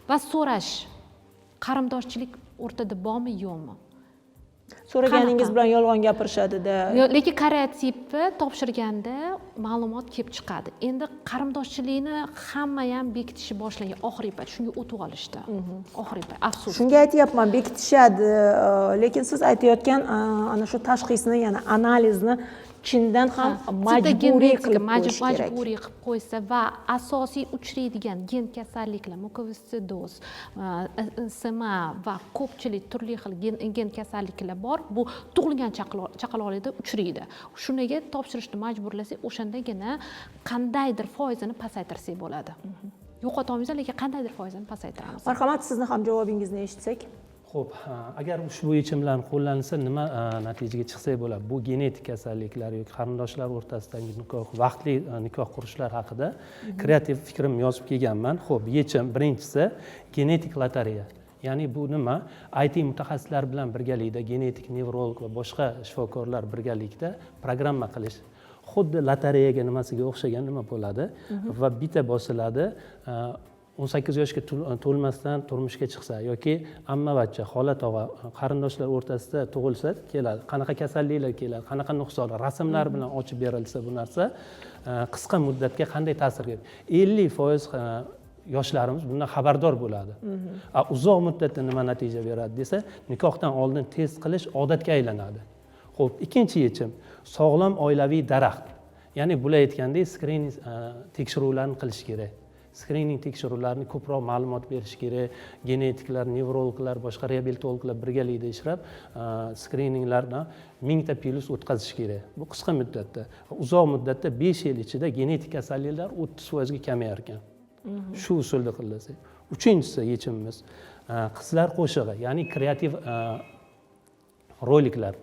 S3: va so'rash, qarindoshchilik o'rtada bormi, yo'qmi?
S1: So'raganingiz bilan yolg'on gapirishadi-da.
S3: Lekin karotipni topshirganda ma'lumot kelib chiqadi. Endi qarindoshchilikni hamma ham bekitishni boshlagan oxirgi payt, shunga o'tib olishdi. Oxirgi payt, afsus.
S1: Shunga aytyapman, bekitishadi, lekin siz aytayotgan ana shu tashxisni, ya'ni analizni chindan ham majburiy qilib qo'yish kerak.
S3: Majburiy qilib qo'ysa va asosiy uchraydigan gen kasalliklar, mukovistsidoz, SMA va ko'pchilik turli xil gen kasalliklar bor. Bu tug'ilgan chaqaloqlarda uchraydi. Shunga topshirishni majburlasak, o'shandagina qandaydir foizini pasaytirsak bo'ladi. Yo'qotamiz, lekin qandaydir foizini pasaytiramiz.
S1: Marhamat, sizni ham javobingizni eshitsak.
S5: Xo'p, agar ushbu yechimlar qo'llanilsa nima natijaga chiqsa bo'ladi? Bu genetik kasalliklar yoki qarindoshlar o'rtasidagi nikoh, vaqtli nikoh qurishlar haqida kreativ fikrim yozib kelganman. Xo'p, yechim birinchisi genetik lotereya. Ya'ni bu nima? IT mutaxassislar bilan birgalikda genetik nevrolog va boshqa shifokorlar birgalikda programma qilish. Xuddi lotereyaga nimasiga o'xshagan nima bo'ladi va bitta bosiladi. 18 yoshga to'lmasdan turmushga chiqsa yoki ammavachcha, xola tog'a, qarindoshlar o'rtasida tug'ilsa keladi. Qanaqa kasalliklar keladi, qanaqa nuqsonlar, rasmlar bilan ochib berilsa bu narsa qisqa muddatga qanday ta'sir qiladi? 50% yoshlarimiz bundan xabardor bo'ladi. Uzoq muddatda nima natija beradi desa, nikohdan oldin test qilish odatga aylanadi. Xo'p, ikkinchi yechim sog'lom oilaviy daraxt. Ya'ni bular aytgandek, skrining tekshiruvlarni qilish kerak. Skrining tekshiruvlarini ko'proq ma'lumot berish kerak. Genetiklar, nevrologlar, boshqa reabilitologlar birgalikda ishlab, skrininglardan 1000 ta plus o'tkazish kerak. Bu qisqa muddatda. Uzoq muddatda 5 yil ichida genetik kasalliklar 30% ga kamayar ekan. Shu usulda qilinsa. Uchinchisi yechimimiz qizlar qo'shig'i, ya'ni kreativ roliklar.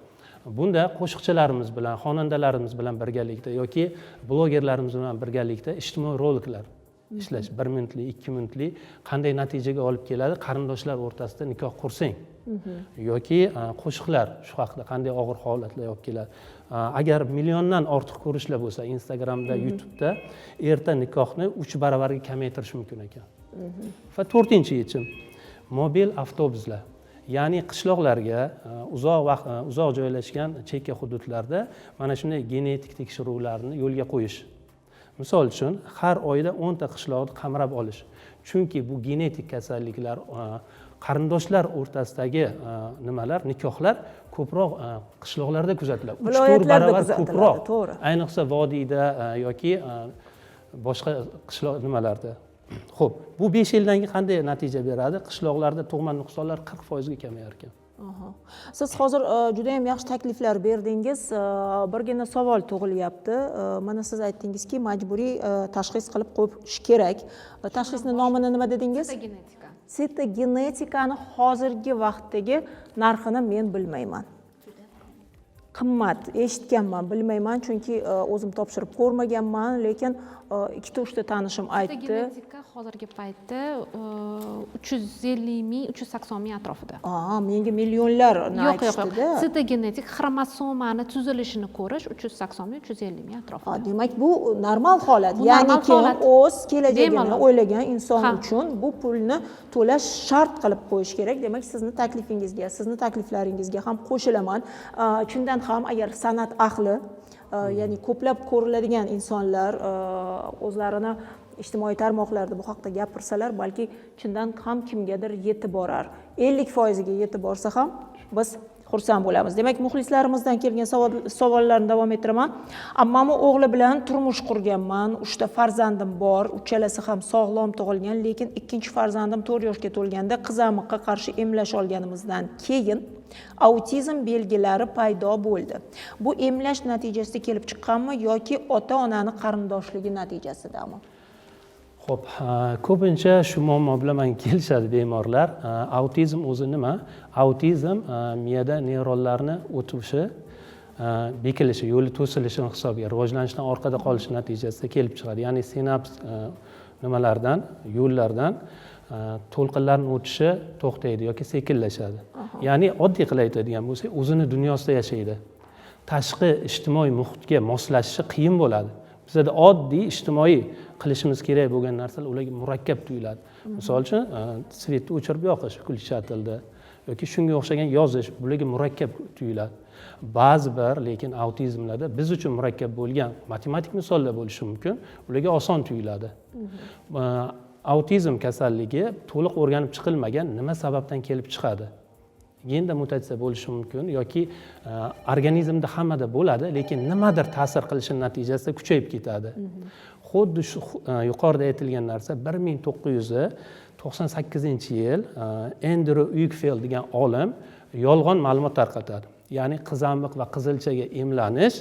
S5: Bunda qo'shiqchilarimiz bilan, xonandalarimiz bilan birgalikda yoki blogerlarimiz bilan birgalikda ijtimoiy roliklar ishlash, 1 minutli, 2 minutli qanday natijaga olib keladi, qarindoshlar o'rtasida nikoh qursang yoki qo'shiqlar shu haqida qanday og'ir holatlar olib keladi. Agar milliondan ortiq ko'rishlar bo'lsa Instagramda, YouTube'da erta nikohni 3 baravarga kamaytirish mumkin ekan. Va to'rtinchi yechim mobil avtobuslar. Ya'ni qishloqlarga uzoq joylashgan chekka hududlarda mana shunday genetik tekshiruvlarni yo'lga qo'yish. Misol uchun, har oyda 10 ta qishloqni qamrab olish. Chunki bu genetik kasalliklar, qarindoshlar o'rtasidagi nimalar, nikohlar ko'proq qishloqlarda kuzatiladi. 3-4 baravar ko'proq. Ayniqsa vodiyda yoki boshqa qishloq nimalarda. Xo'p, bu 5 yildan keyin qanday natija beradi? Qishloqlarda tug'ma nuqsonlar 40% ga kamayar ekan.
S1: Siz hozir juda ham yaxshi takliflar berdingiz. Birgina savol tug'ilyapti. Mana siz aytdingizki, majburiy tashxis qilib qo'yish kerak. Tashxisning nomini nima dedingiz?
S3: Sitogenetika.
S1: Sitogenetikani hozirgi vaqtdagi narxini men bilmayman. Qimmat, eshitganman, bilmayman, chunki o'zim topshirib ko'rmaganman, lekin 2-3 ta tanishim aytdi.
S3: Sitogenetika hozirgi paytda 350 ming 380 ming atrofida.
S1: Menga millionlar
S3: Yo'q,
S1: aytishdida.
S3: sitogenetik xromosomani tuzilishini ko'rish 380 ming 350 ming atrofida.
S1: Demak bu normal holat.
S3: Bu
S1: Ya'ni
S3: normal
S1: kim
S3: holat.
S1: o'z kelajagini
S3: Bemalol.
S1: o'ylagan inson
S3: Ha.
S1: uchun bu pulni to'lash shart qilib qo'yish kerak. Demak, sizni taklifingizga, sizni takliflaringizga ham qo'shilaman. Chindan ham agar san'at ahli, ya'ni ko'plab ko'riladigan insonlar o'zlarini ijtimoiy tarmoqlarda bu haqda gapirsalar, balki chindan ham kimgadir yetib borar. 50% ga yetib borsa ham biz xursand bo'lamiz. Demak, muxlislarimizdan kelgan savollarni davom ettiraman. Ammamni o'g'li bilan turmush qurganman. 3 ta farzandim bor. Uchalasi ham sog'lom tug'ilgan, lekin ikkinchi farzandim 4 yoshga to'lganda qizamiqqa qarshi emlash olganimizdan keyin autizm belgilari paydo bo'ldi. Bu emlash natijasida kelib chiqqanmi yoki ota-onani qarindoshligi natijasidami?
S5: Xo'p, ko'pincha shu muammo bilan menga kelishadi bemorlar. Autizm o'zi nima? Autizm miyada neyronlarni o'tishi, bekilishi, yo'li to'silishini hisobiga rivojlanishdan orqada qolishi natijasida kelib chiqadi. Ya'ni sinaps nimalardan, yo'llardan to'lqinlarning o'tishi to'xtaydi yoki sekinlashadi. Ya'ni oddiy qilib aytadigan bo'lsak, o'zini dunyosida yashaydi. Tashqi ijtimoiy muhitga moslashishi qiyin bo'ladi. Bizda oddiy ijtimoiy qilishimiz kerak bo'lgan narsalar ularga murakkab tuyuladi. Misol uchun, svetni o'chirib yoqish, kulcha tilda yoki shunga o'xshagan yozish bularga murakkab tuyuladi. Ba'zi bir lekin autizmlarda biz uchun murakkab bo'lgan matematik misollar bo'lishi mumkin, ularga oson tuyuladi. Autizm kasalligi to'liq o'rganib chiqilmagan nima sababdan kelib chiqadi? Genda mutatsiya bo'lishi mumkin yoki organizmda hammada bo'ladi, lekin nimadir ta'sir qilishi natijasida kuchayib ketadi. Xuddi shu yuqorida aytilgan narsa 1998-yil Andrew Uykfeld degan olim yolg'on ma'lumot tarqatadi. Ya'ni qizamiq va qizilchaga emlanish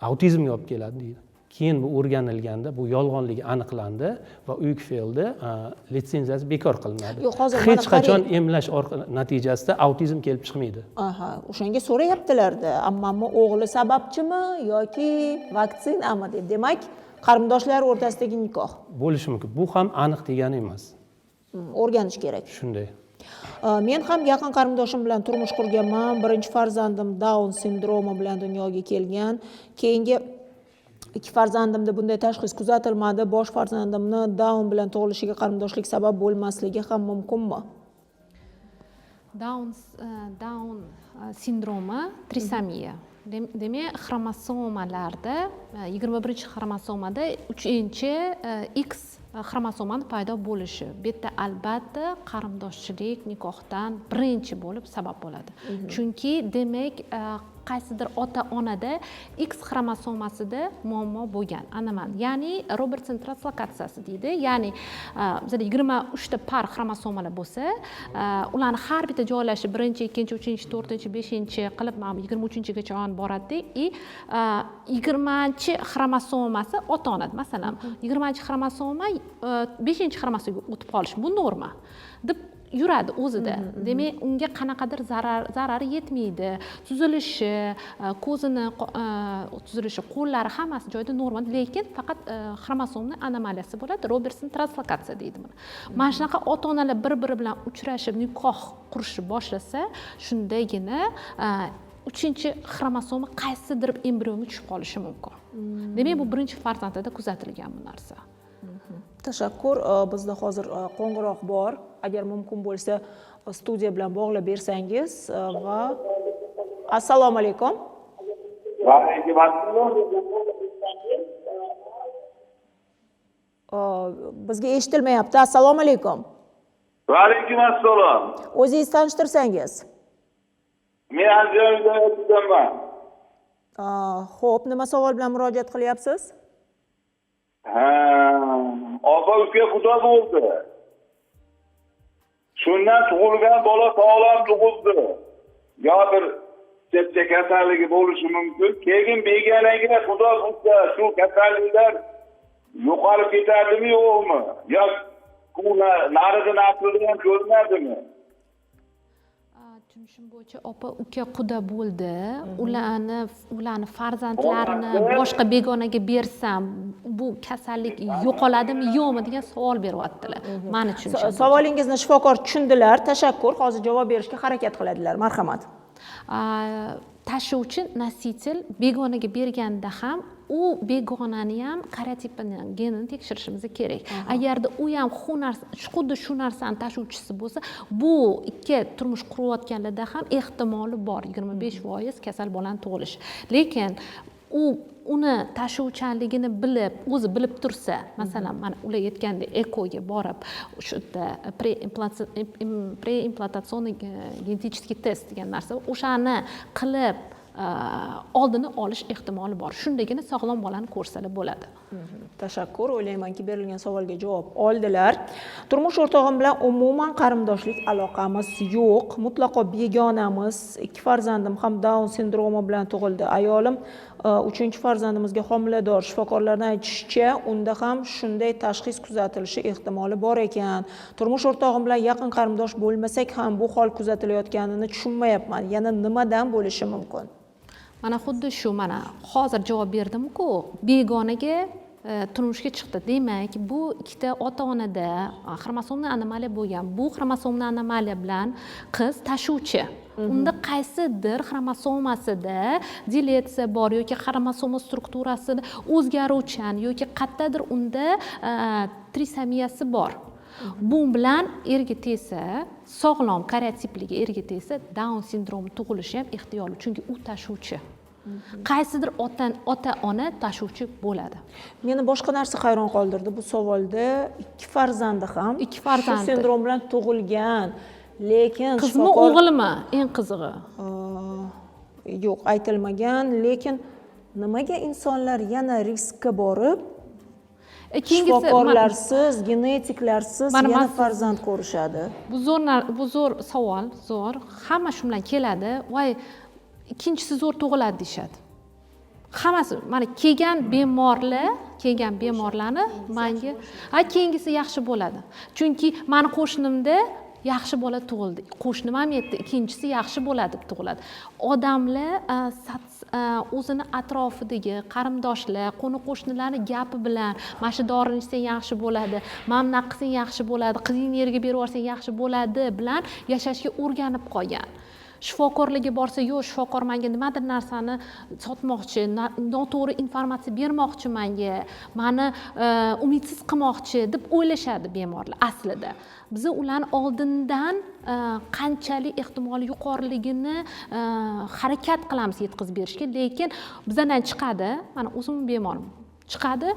S5: autizmga olib keladi deydi. Keyin bu o'rganilganda bu yolg'onligi aniqlandi va Uykfeldni litsenziyasi bekor qilinadi. Hech qachon emlash natijasida autizm kelib chiqmaydi.
S1: O'shanga so'rayaptilarda, ammamni o'g'li sababchimi yoki vaksinami deb. Demak, qarindoshlar o'rtasidagi nikoh
S5: bo'lishi mumkin. Bu ham aniq degani emas.
S1: O'rganish kerak.
S5: Shunday.
S1: Men ham yaqin qarindoshim bilan turmush qurganman. Birinchi farzandim Down sindromi bilan dunyoga kelgan. Keyingi 2 farzandimda bunday tashxis kuzatilmadi. Bosh farzandimni Down bilan tug'ilishiga qarindoshlik sabab bo'lmasligi ham mumkinmi?
S3: Down sindromi trisomiya. Demak, xromosomalarda 21-xromosomada 3-X xromosomani paydo bo'lishi. Bu yerda albatta qarindoshchilik nikohdan birinchi bo'lib sabab bo'ladi. Chunki demak qaysidir ota-onada X xromosomasida muammo bo'lgan. Anaman, ya'ni Robertson translokatsiyasi deydi. Ya'ni bizda 23 ta par xromosomalar bo'lsa, ularni har bitta joylashi 1-chi, 2-chi, 3-chi, 4-chi, 5-chi qilib 23-gacha boradi. 20-chi xromosomasi ota-onada, masalan, 20-chi xromosoma 5-chi xromosomaga o'tib qolishi bu norma deb yuradi o'zida. Demak, unga qanaqadir zarari yetmaydi. Tuzilishi, ko'zini tuzilishi, qo'llari hammasi joyida norma, lekin faqat xromosomning anomaliyasi bo'ladi. Robertson translokatsiya deydi buni. Mana shunaqa ota-onalar bir-biri bilan uchrashib nikoh qurishni boshlasa, shundagina 3-chi xromosoma qaysidir embrionga tushib qolishi mumkin. Demak, bu birinchi farzandda kuzatilgan bu narsa.
S1: Tashakkur. Bizda hozir qo'ng'iroq bor. Agar mumkin bo'lsa, studiya bilan bog'lab bersangiz va assalomu alaykum.
S6: Va alaykum assalom.
S1: Bizga eshitilmayapti. Assalomu alaykum.
S6: Va alaykum assalom.
S1: O'zingizni tanishtirsangiz.
S6: Men Andijonda yashaganman.
S1: Xo'p, nima savol bilan murojaat qilyapsiz?
S6: Opa-uka xudo bo'ldi. Shundan tug'ilgan bola sog'lom tug'ildi. Yo bir chepcha kasalligi bo'lishi mumkin. Keyin beganaga xudo bo'lsa shu kasalliklar yo'qolib ketadimi yo'qmi? Yo narigi naslida ham ko'rinadimi?
S3: tushunishim bo'yicha opa uka quda bo'ldi, ularni farzandlarini boshqa begonaga bersam bu kasallik yo'qoladimi yo'qmi degan savol beryaptilar. Meni tushunishim.
S1: Savolingizni shifokor tushundilar. Tashakkur. Hozir javob berishga harakat qiladilar. Marhamat.
S3: Tashuvchi nositel begonaga berganda ham u begonani ham karotipini genini tekshirishimiz kerak. Agarda u ham xuddi shu narsani tashuvchisi bo'lsa, bu ikki turmush qurayotganlarda ham ehtimoli bor 25% kasal bolani tug'ilishi. Lekin uni tashuvchanligini o'zi bilib tursa, masalan, mana ular aytgandek ekoga borib, shu yerda preimplantatsionniy genetik test degan narsa, o'shani qilib oldini olish ehtimoli bor. Shundagina sog'lom bolani ko'rsalar bo'ladi.
S1: Tashakkur. O'ylaymanki berilgan savolga javob oldilar. Turmush o'rtog'im bilan umuman qarindoshlik aloqamiz yo'q. Mutlaqo begonamiz. 2 farzandim ham Down sindromi bilan tug'ildi. Ayolim 3-chi farzandimizga homilador. Shifokorlarning aytishicha, unda ham shunday tashxis kuzatilishi ehtimoli bor ekan. Turmush o'rtog'im bilan yaqin qarindosh bo'lmasak ham bu hol kuzatilayotganini tushunmayapman. Yana nimadan bo'lishi mumkin?
S3: Mana xuddi shu, mana hozir javob berdim-ku, begonaga turmushga chiqdi. Demak, bu ikkita ota-onada xromosomli anomaliya bo'lgan. Bu xromosomli anomaliya bilan qiz tashuvchi. Unda qaysidir xromosomasida diletiya bor yoki xromosoma strukturasida o'zgaruvchan yoki qayerdadir unda trisomiya bor. Bu bilan erga tegsa, sog'lom karyotipligi erga tegsa, Down sindromi tug'ilishi ham ehtimoli, chunki u tashuvchi. Qaysidir ota-ona tashuvchi bo'ladi.
S1: Meni boshqa narsa hayron qoldirdi bu savolda. 2 farzandi ham shu sindrom bilan tug'ilgan. Lekin
S3: qizmi o'g'ilmi eng qizig'i?
S1: Yo'q, aytilmagan. Lekin nimaga insonlar yana riskka borib shifokorlarsiz, genetiklarsiz yana farzand ko'rishadi?
S3: Bu zo'r savol, zo'r. Hamma shu bilan keladi. Voy, ikkinchisi zo'r tug'iladi deyshadi. Hammasi mana kelgan bemorlarni menga keyingisi yaxshi bo'ladi. Chunki meni qo'shnimda yaxshi bola tug'ildi. Qo'shnim ham aytdi, ikkinchisi yaxshi bo'ladi deb tug'iladi. Odamlar o'zini atrofidagi qarindoshlar, qo'ni-qo'shnilarni gapi bilan, "Mana shu dorini ichsang yaxshi bo'ladi, mana bunaqa qilsang yaxshi bo'ladi, qizingni yerga berib yuborsang yaxshi bo'ladi" bilan yashashga o'rganib qolgan. Shifokorlarga borsa, yo'q, shifokor menga nimadir narsani sotmoqchi, noto'g'ri informatsiya bermoqchi menga, meni umidsiz qilmoqchi deb o'ylashadi bemorlar aslida. Biz ularni oldindan qanchalik ehtimoli yuqoriligini harakat qilamiz yetkazib berishga, lekin bizdan chiqadi, mana o'zim bemorim. Chiqadi,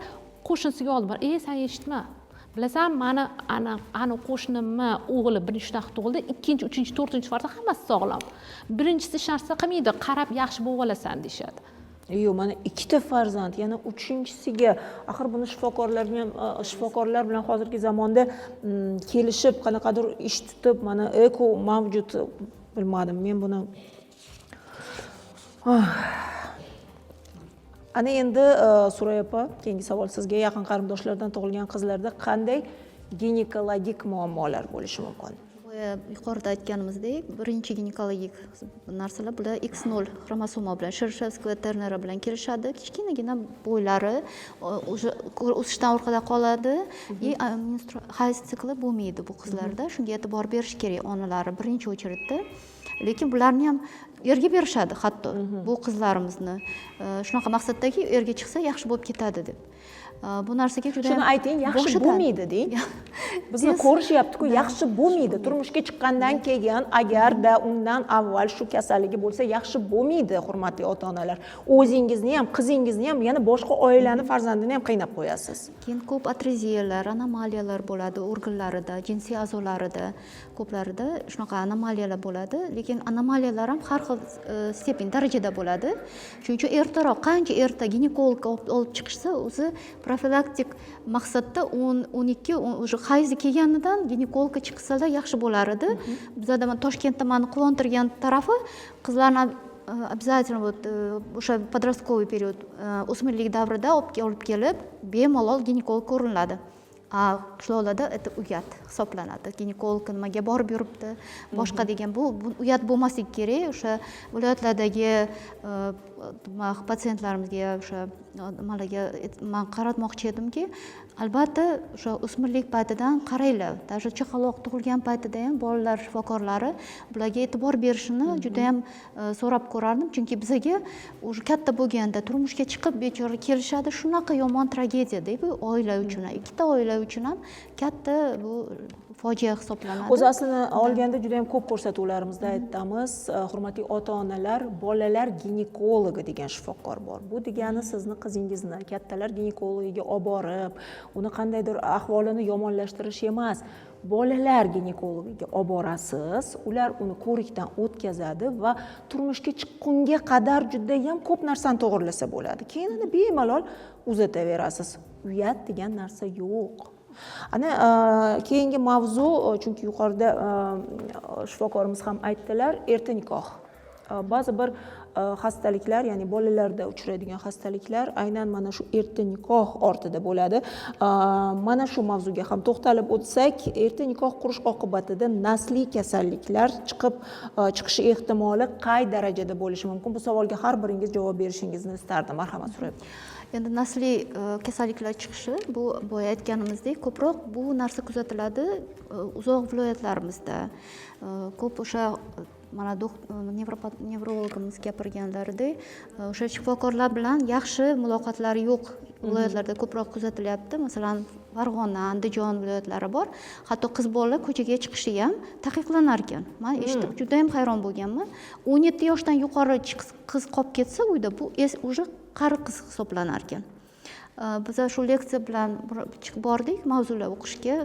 S3: qo'shnisiga olib bor, "Sen eshitma. Bilasan, meni ana qo'shnimni o'g'li birinchi shunaqa tug'ildi, ikkinchi, uchinchi, to'rtinchi farzand hammasi sog'lom. Birinchisi hech narsa qilmaydi, qarab yaxshi bo'lib olasan" deyshadi.
S1: Yo'q, mana 2 farzand, yana 3-chisiga axir buni shifokorlar bilan hozirgi zamonda kelishib qanaqadir ish tutib, mana eko mavjud, bilmadim men buni. Ana endi Suray opa, keyingi savol sizga. Yaqin qarindoshlardan tug'ilgan qizlarda qanday ginekologik muammolar bo'lishi mumkin?
S4: Yuqorida aytganimizdek, birinchi ginekologik narsalar bular X0 xromosoma bilan, Shershevski va Turner bilan kelishadi. Kichkinagina bo'ylari o'sishdan orqada qoladi. Hayz sikli bo'lmaydi bu qizlarda. Shunga e'tibor berish kerak onalari birinchi o'chiritda. Lekin bularni ham erga berishadi hatto bu qizlarimizni. Shunaqa maqsaddagi erga chiqsa yaxshi bo'lib ketadi deb. Bu narsaga juda
S1: shuni ayting, yaxshi bo'lmaydi deng. Bizni ko'rishyapti-ku, yaxshi bo'lmaydi. Turmushga chiqqandan keyin agarda undan avval shu kasalligi bo'lsa, yaxshi bo'lmaydi, hurmatli ota-onalar. O'zingizni ham, qizingizni ham, yana boshqa oilani farzandini ham qiynab qo'yasiz.
S4: Keyin ko'p atreziyalar, anomaliyalar bo'ladi organlarida, jinsiy a'zolarida, ko'plarida shunaqa anomaliyalar bo'ladi, lekin anomaliyalar ham har xil stepen darajada bo'ladi. Shuning uchun ertaroq, qancha erta ginekologga olib chiqishsa, o'zi profilaktik maqsadda 10-12 o'sha hayzi kelganidan ginekologga chiqsalar yaxshi bo'lar edi. Bizda Toshkentda meni quvontirgan tarafi qizlarni обязательно o'sha подростковый период o'smirlik davrida olib kelib bemalol ginekolog ko'rinadi. qishloqlarda это uyat hisoblanadi. Ginekolog nimaga borib yuribdi, boshqa degan bu uyat bo'lmasligi kerak. O'sha viloyatlardagi patsientlarimizga o'sha nimalarga men qaratmoqchi edimki, albatta o'sha o'smirlik paytidan qaranglar. Даже chaqaloq tug'ilgan paytida ham bolalar shifokorlari bularga e'tibor berishini juda ham so'rab ko'rardim, chunki bizga уже katta bo'lganda turmushga chiqib bechora kelishadi, shunaqa yomon tragediya-da bu oila uchun, ikkita oila uchun ham katta bu fojia hisoblanadi.
S1: O'zi aslida olganda juda ham ko'p ko'rsatuvlarimizda aytamiz, hurmatli ota-onalar, bolalar ginekologi degan shifokor bor. Bu degani sizni qizingizni kattalar ginekologiga olib borib, uni qandaydir ahvolini yomonlashtirish emas. Bolalar ginekologiga olib borasiz, ular uni ko'rikdan o'tkazadi va turmushga chiqqunga qadar juda ham ko'p narsani to'g'rilasa bo'ladi. Keyin uni bemalol uzataverasiz. Uyat degan narsa yo'q. Ana keyingi mavzu, chunki yuqorida shifokorimiz ham aytdilar, erta nikoh. Ba'zi bir xastaliklar, ya'ni bolalarda uchraydigan xastaliklar aynan mana shu erta nikoh ortida bo'ladi. Mana shu mavzuga ham to'xtalib o'tsak, erta nikoh qurish oqibatida nasliy kasalliklar chiqishi ehtimoli qay darajada bo'lishi mumkin? Bu savolga har biringiz javob berishingizni istardim. Marhamat so'rayman.
S4: Endi nasliy kasalliklar chiqishi bu boya aytganimizdek ko'proq bu narsa kuzatiladi uzoq viloyatlarimizda. Ko'p o'sha mana nevrologimiz gapirganlaridek, o'sha shifokorlar bilan yaxshi muloqotlari yo'q viloyatlarda ko'proq kuzatilyapti. Masalan, Farg'ona, Andijon viloyatlari bor. Hatto qiz bolalar ko'chaga chiqishi ham taqiqlanar ekan. Men eshitib juda ham hayron bo'lganman. 17 yoshdan yuqori qiz qolib ketsa uyda bu уже qari qiz hisoblanar ekan. Biz shu leksiya bilan chiqib bordik mavzular o'qishga,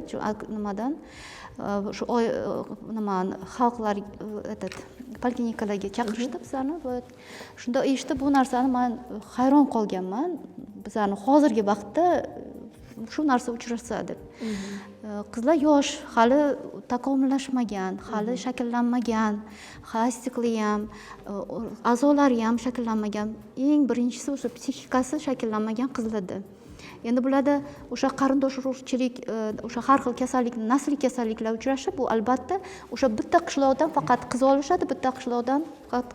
S4: nimadan shu xalqlar poliklinikalarga chaqirishdi bizlarni. Shunda eshitib bu narsani men hayron qolganman. Bizlarni hozirgi vaqtda shu narsa uchrasa deb. Qizlar yosh, hali takomillashmagan, hali shakllanmagan, sikli ham, a'zolari ham shakllanmagan. Eng birinchisi o'sha psixikasi shakllanmagan qizlarda. Endi bularda o'sha qarindosh urug'chilik, o'sha har xil kasalliklar, nasliy kasalliklar uchrashi, bu albatta o'sha bitta qishloqdan faqat qiz olishadi, bitta qishloqdan faqat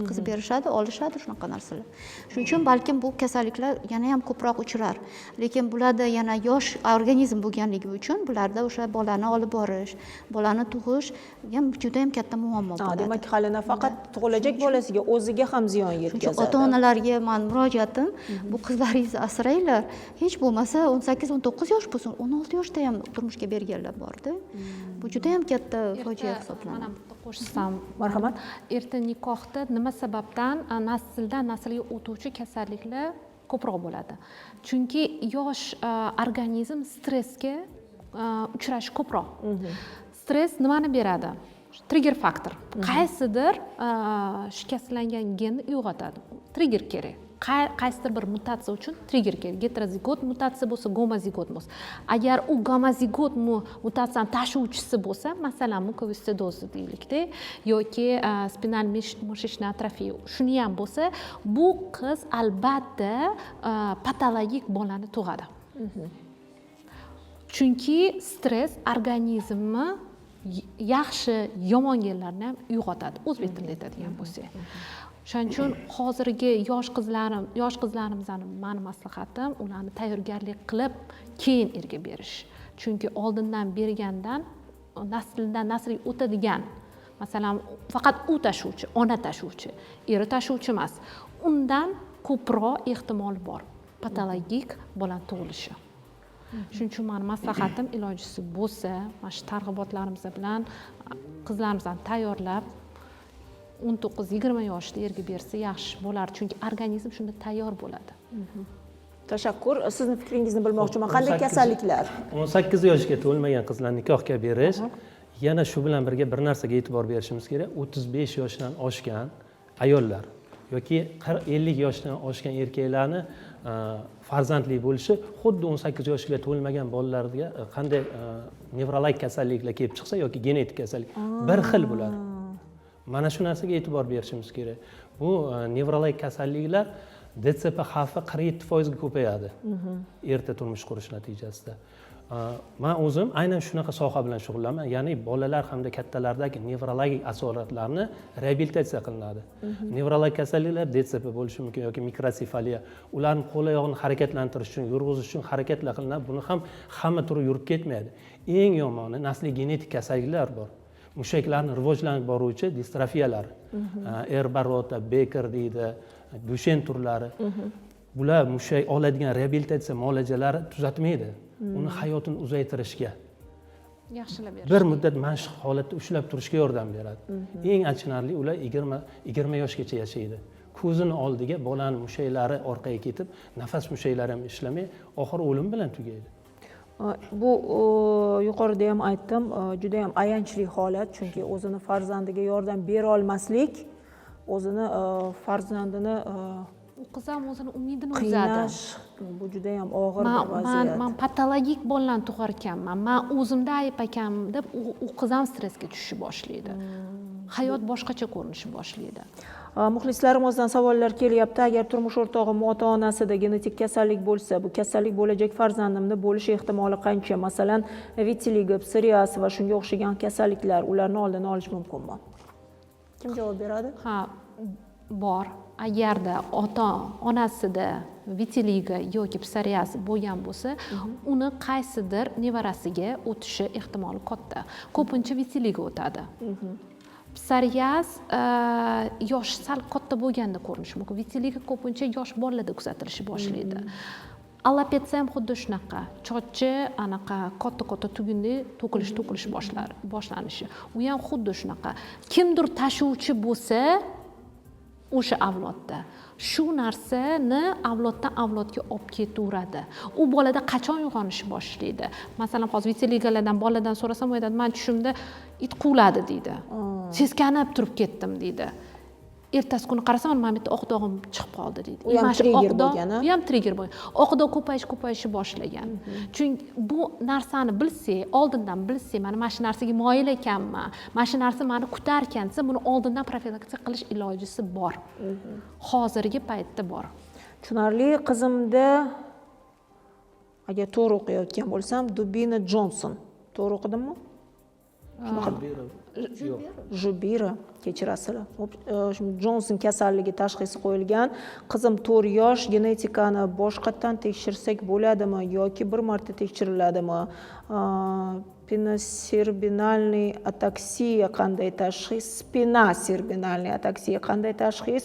S4: qiz berishadi, olishadi, shunaqa narsalar. Shuning uchun balkim bu kasalliklar yana ham ko'proq uchrar. Lekin bularda yana yosh organizm bo'lganligi uchun bularda o'sha bolani olib borish, bolani tug'ish ham juda ham katta muammo bo'ladi.
S1: Demak, hali nafaqat tug'ilajak bolasiga, o'ziga ham ziyon yetkazadi.
S4: Ota-onalarga men murojaatim, bu qizlaringizni asranglar. Hech bo'lmasa 18-19 yosh bo'lsin, 16 yoshda ham turmushga berganlar bor-da. Bu juda ham katta fojia hisoblanadi.
S3: Mana bitta qo'shsam,
S1: marhamat.
S3: Erta nikohda nima sababdan nasldan naslga o'tuvchi kasalliklar ko'proq bo'ladi? Chunki yosh organizm stressga uchrashi ko'proq. Stress nimani beradi? Trigger faktor. Qaysidir shikastlangan genni uyg'otadi. Trigger kerak. Qaysidir bir mutatsiya uchun trigger kerak. Heterozigot mutatsiya bo'lsa, gomozigot bo'lsa. Agar u gomozigot mutatsiyani tashuvchisi bo'lsa, masalan, mukovistsidoz deylikda yoki spinal mishechniy atrofiya, shuni ham bo'lsa, bu qiz albatta patologik bolani tug'adi. Chunki stress organizmni yaxshi, yomon genlarni ham uyg'otadi. O'zbek tilida aytadigan bo'lsak. Shuning uchun hozirgi yosh qizlarimizning meni maslahatim ularni tayyorgarlik qilib keyin erga berish. Chunki oldindan bergandan nasldan naslga o'tadigan, masalan, faqat u tashuvchi, ona tashuvchi, eri tashuvchi emas. Undan ko'proq ehtimol bor patologik bolani tug'ilishi. Shuning uchun meni maslahatim ilojisi bo'lsa, mana shu targ'ibotlarimiz bilan qizlarimizni tayyorlab 19-20 yoshda erga bersa yaxshi bo'lar, chunki organizm shunda tayyor bo'ladi.
S1: Tashakkur. Sizni fikringizni bilmoqchiman. Qanday kasalliklar?
S5: 18 yoshga to'lmagan qizlarni nikohga berish, yana shu bilan birga bir narsaga e'tibor berishimiz kerak. 35 yoshdan oshgan ayollar yoki 50 yoshdan oshgan erkaklarni farzandli bo'lishi xuddi 18 yoshga to'lmagan bolalarga qanday nevrologik kasalliklar kelib chiqsa yoki genetik kasallik bir xil bo'ladi. Mana shu narsaga e'tibor berishimiz kerak. Bu nevrologik kasalliklar DTP xavfi 47% ga ko'payadi erta turmush qurish natijasida. man o'zim aynan shunaqa soha bilan shug'ullanaman, ya'ni bolalar hamda kattalardagi nevrologik asoratlarni reabilitatsiya qilinadi. Nevrologik kasalliklar DTSP bo'lishi mumkin yoki mikrosefaliya. Ularni qo'l oyog'ini harakatlantirish uchun, yurg'izish uchun harakatlar qilinadi. Buni ham hamma turi yurib ketmaydi. Eng yomoni nasliy genetik kasalliklar bor. Mushaklarni rivojlanib boruvchi distrofiyalar. Erbarota, Beker deydi, Dushen turlari. Bular mushak oladigan reabilitatsiya muolajalari tuzatmaydi. Uni hayotini uzaytirishga,
S3: yaxshilab berish.
S5: bir muddat mashq holatda ushlab turishga yordam beradi. Eng achinarli ular 20 yoshgacha yashaydi. Ko'zini oldiga bolani mushaklari orqaga ketib, nafas mushaklari ham ishlamay, oxiri o'lim bilan tugaydi.
S1: Bu yuqorida ham aytdim, juda ham ayanchli holat, chunki o'zini farzandiga yordam bera olmaslik, o'zini farzandini
S3: qiz ham o'zini umidini uzadi.
S1: qiynash, bu juda ham og'ir bir vaziyat.
S3: Men patologik bolalarni tug'ar ekanman. Men o'zimda ayb ekan deb u qiz ham stressga tushishni boshlaydi. Hayot boshqacha ko'rinishni boshlaydi.
S1: Muxlislarimizdan savollar kelyapti. Agar turmush o'rtog'im ota-onasida genetik kasallik bo'lsa, bu kasallik bo'lajak farzandimda bo'lish ehtimoli qancha? Masalan, vitiligo, psoriaz va shunga o'xshagan kasalliklar, ularni oldini olish mumkinmi? Kim javob beradi?
S3: Ha, bor. Agarda ota-onasida vitiligo yoki psoriaz bo'lgan bo'lsa, uni qaysidir nevarasiga o'tishi ehtimoli katta. Ko'pincha vitiligo o'tadi. Psoriaz yosh sal katta bo'lganda ko'rinishi mumkin. Vitiligo ko'pincha yosh bolalarda kuzatilishi boshlaydi. Alopetsiya ham xuddi shunaqa. Chochi anaqa katta tugunli to'kilish boshlanishi. U ham xuddi shunaqa. Kimdir tashuvchi bo'lsa, o'sha avlodda shu narsani avloddan avlodga olib ketaveradi. U bolada qachon uyg'onishi boshlaydi? Masalan, hozir vitiligolardan boladan so'rasam, u aytadi, "Men tushimda it quvladi" deydi. Seskanib turib ketdim deydi. Ertasi kuni qarasam, mana bu yerda oq dog'im chiqib qoldi deydi.
S1: U ham trigger bo'lgan,
S3: u ham trigger bo'lgan. Oq dog' ko'payishi boshlagan. Chunki bu narsani bilsak, oldindan bilsak, mana shu narsaga moyil ekanman, mana shu narsa meni kutar ekan desa, buni oldindan profilaktika qilish ilojisi bor. Hozirgi paytda bor.
S1: Tushunarli. Qizimda agar to'g'ri o'qiyotgan bo'lsam, Dubina Johnson. To'g'ri o'qidimmi? Jubira, kechirasizlar. Johnson kasalligi tashxisi qo'yilgan. Qizim 4 yosh, genetikani boshqatdan tekshirsak bo'ladimi yoki bir marta tekshiriladimi? Spinocerebinalniy ataksiya qanday tashxis? Spinocerebinalniy ataksiya qanday tashxis?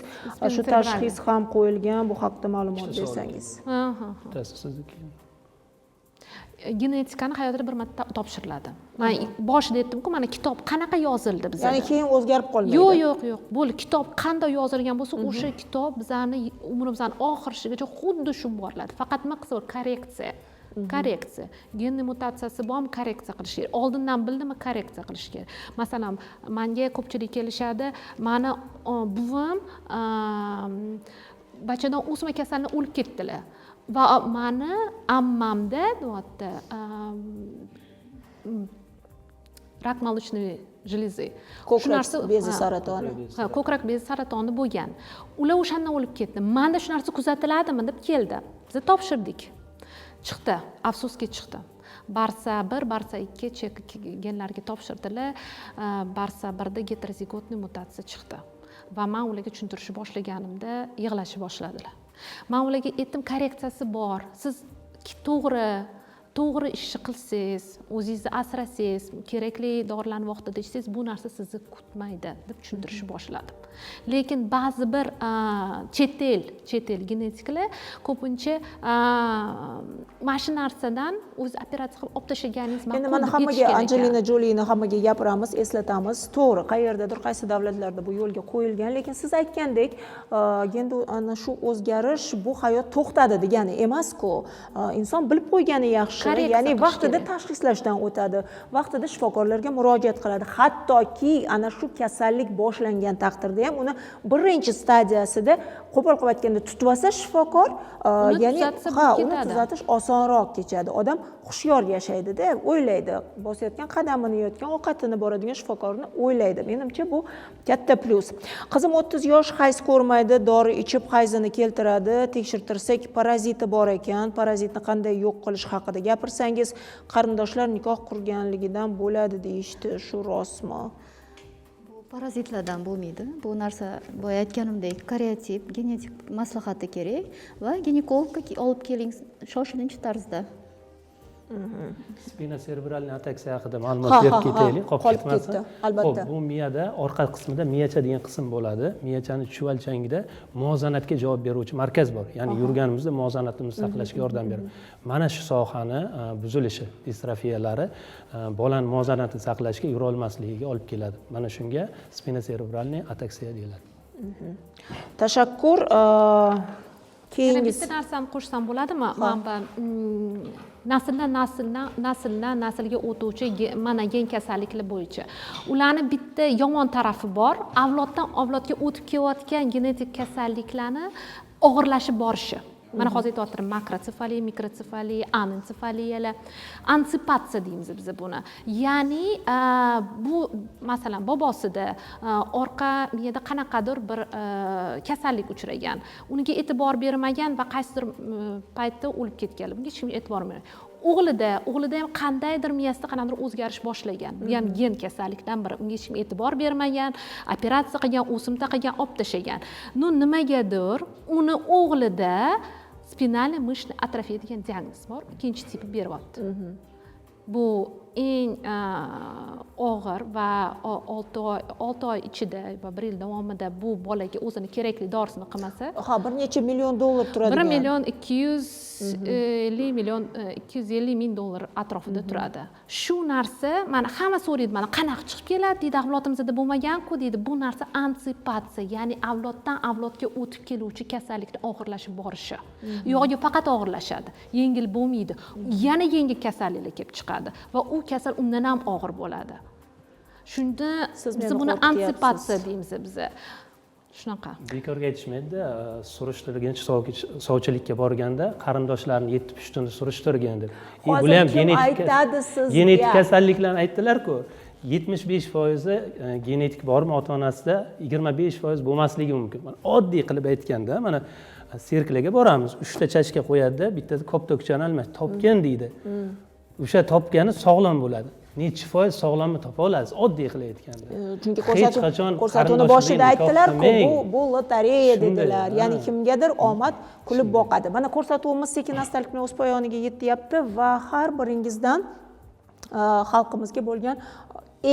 S1: Shu tashxis ham qo'yilgan, bu haqida ma'lumot bersangiz.
S3: Genetikani hayotida bir marta topshiriladi. Men boshida aytdim-ku, mana kitob qanaqa yozildi bizda.
S1: Ya'ni keyin o'zgarib qolmaydi.
S3: Yo'q. Bo'ldi, kitob qanday yozilgan bo'lsa, o'sha kitob bizani umrimizning oxirigacha xuddi shu boriladi. Faqat nima qilsa, korreksiya. Genni mutatsiyasi bormi, korreksiya qilish kerak. Oldindan bildimi, korreksiya qilish kerak. Masalan, menga ko'pchilik kelishadi, meni buvim bachadan o'sma kasallikdan o'lib ketdilar. Va meni ammamda deyapti rak молочной железы.
S1: Ko'krak bezi saratoni.
S3: Ha, ko'krak bezi saratoni bo'lgan. Ular o'shandan o'lib ketdi. Menda shu narsa kuzatiladimi deb keldi. Biz topshirdik. Chiqdi, afsuski chiqdi. Barsa 1, Barsa 2 chek genlarga topshirdilar. Barsa 1da heterozigotniy mutatsiya chiqdi. Va men ularga tushuntirishni boshlaganimda yig'lashni boshladilar. Men ularga aytdim, korreksiyasi bor. Siz to'g'ri ishni qilsangiz, o'zingizni asrasangiz, kerakli dorilarni vaqtida ichsangiz, bu narsa sizni kutmaydi deb tushuntirishni boshladim. Lekin ba'zi bir chet el genetiklar ko'pincha mana shu narsadan o'z operatsiya qilib olib tashlaganingiz ma'qul.
S1: Endi mana hammaga Angelina Jolini hammaga gapiramiz, eslatamiz. To'g'ri, qayerdadir qaysi davlatlarda bu yo'lga qo'yilgan, lekin siz aytgandek, endi ana shu o'zgarish bu hayot to'xtadi degani emas-ku. Inson bilib qo'ygani yaxshi. Ya'ni vaqtida tashxislashdan o'tadi, vaqtida shifokorlarga murojaat qiladi. Hattoki ana shu kasallik boshlangan taqdirda ham uni birinchi stadiyasida qo'pol qilib aytganda tutib olsa shifokor, ya'ni uni tuzatish osonroq kechadi. Odam hushyor yashaydi-da, o'ylaydi, bosayotgan qadamini, yeyotgan ovqatini, boradigan shifokorni o'ylaydi. Menimcha bu katta plyus. Qizim 30 yosh, hayz ko'rmaydi, dori ichib hayzini keltiradi. Tekshirtirsak paraziti bor ekan. Parazitni qanday yo'q qilish haqida gapirsangiz qarindoshlar nikoh qurganligidan bo'ladi deyishdi, shu rostmi?
S4: Bu parazitlardan bo'lmaydi. Bu narsa boya aytganimdek kariotyp, genetik maslahati kerak va ginekologga olib keling shoshilinch tarzda.
S5: Spina cerebralniy ataksiya haqida ma'lumot berib ketaylik,
S1: qolib ketdi, albatta.
S5: Bu miyada orqa qismida miyacha degan qism bo'ladi. Miyachani chuvalchangida muvozanatga javob beruvchi markaz bor. Ya'ni yurganimizda muvozanatimizni saqlashga yordam beradi. Mana shu sohani buzilishi, distrofiyalari bolani muvozanatini saqlashga yura olmasligiga olib keladi. Mana shunga spina cerebralniy ataksiya deyiladi.
S1: Tashakkur.
S3: Yana bitta narsani qo'shsam bo'ladimi? Mana nasldan naslga o'tuvchi mana gen kasalliklar bo'yicha. Ularni bitta yomon tarafi bor. Avloddan avlodga o'tib kelayotgan genetik kasalliklarni og'irlashib borishi. Mana hozir aytyaptirim, makrosefaliya, mikrosefaliya, anensefaliyalar, ansipatsiya deymiz biz buni. Ya'ni bu masalan bobosida orqa miyada qanaqadir bir kasallik uchragan, uniga e'tibor bermagan va qaysidir paytda o'lib ketgan. Bunga hech kim e'tibor bermagan. O'g'lida ham qandaydir miyasida qanaqadir o'zgarish boshlagan. Bu ham gen kasallikdan biri. Unga hech kim e'tibor bermagan, operatsiya qilgan, o'simta qilgan, olib tashlagan. Nimagadir uni o'g'lida spinalniy мышечный atrofiya degan diagnoz bor. Ikkinchi tipi beryapti. Bu eng og'ir va 6 oy ichida va 1 yil davomida bu bolaga o'zini kerakli dorisini qilmasa,
S1: Bir necha million dollar turadi.
S3: 1 million 250 ming dollar atrofida turadi. Shu narsa mana hamma so'raydi, mana qanaqa chiqib keladi deydi, avlodimizda bo'lmagan-ku deydi. Bu narsa ansipatsiya, ya'ni avloddan avlodga o'tib keluvchi kasallikning og'irlashib borishi. Yo'g'i faqat og'irlashadi, yengil bo'lmaydi. Yana yengil kasalliklar kelib chiqadi va u kasal undan ham og'ir bo'ladi. Shunda biz buni ansipatsiya deymiz biz. Shunaqa.
S5: Bekorga aytishmaydi, surishtirgancha sovchilikka borganda qarindoshlarni 7-pushtini surishtirgan deb. Bular ham genetik kasalliklarni aytdilar-ku. 75% genetik bormi ota-onasida, 25% bo'lmasligi mumkin. Mana oddiy qilib aytganda, mana sirklarga boramiz, 3 ta chashka qo'yadi-da, bittasi koptokchani almash, topgan deydi. O'sha topgani sog'lom bo'ladi. Necha foiz sog'lomni topa olasiz, oddiy qilib aytganda.
S1: Chunki ko'rsatuvni boshida aytdilar-ku, bu lotereya dedilar. Ya'ni kimgadir omad kulib boqadi. Mana ko'rsatuvimiz sekin-astalik bilan o'z poyoniga yetyapti va har biringizdan xalqimizga bo'lgan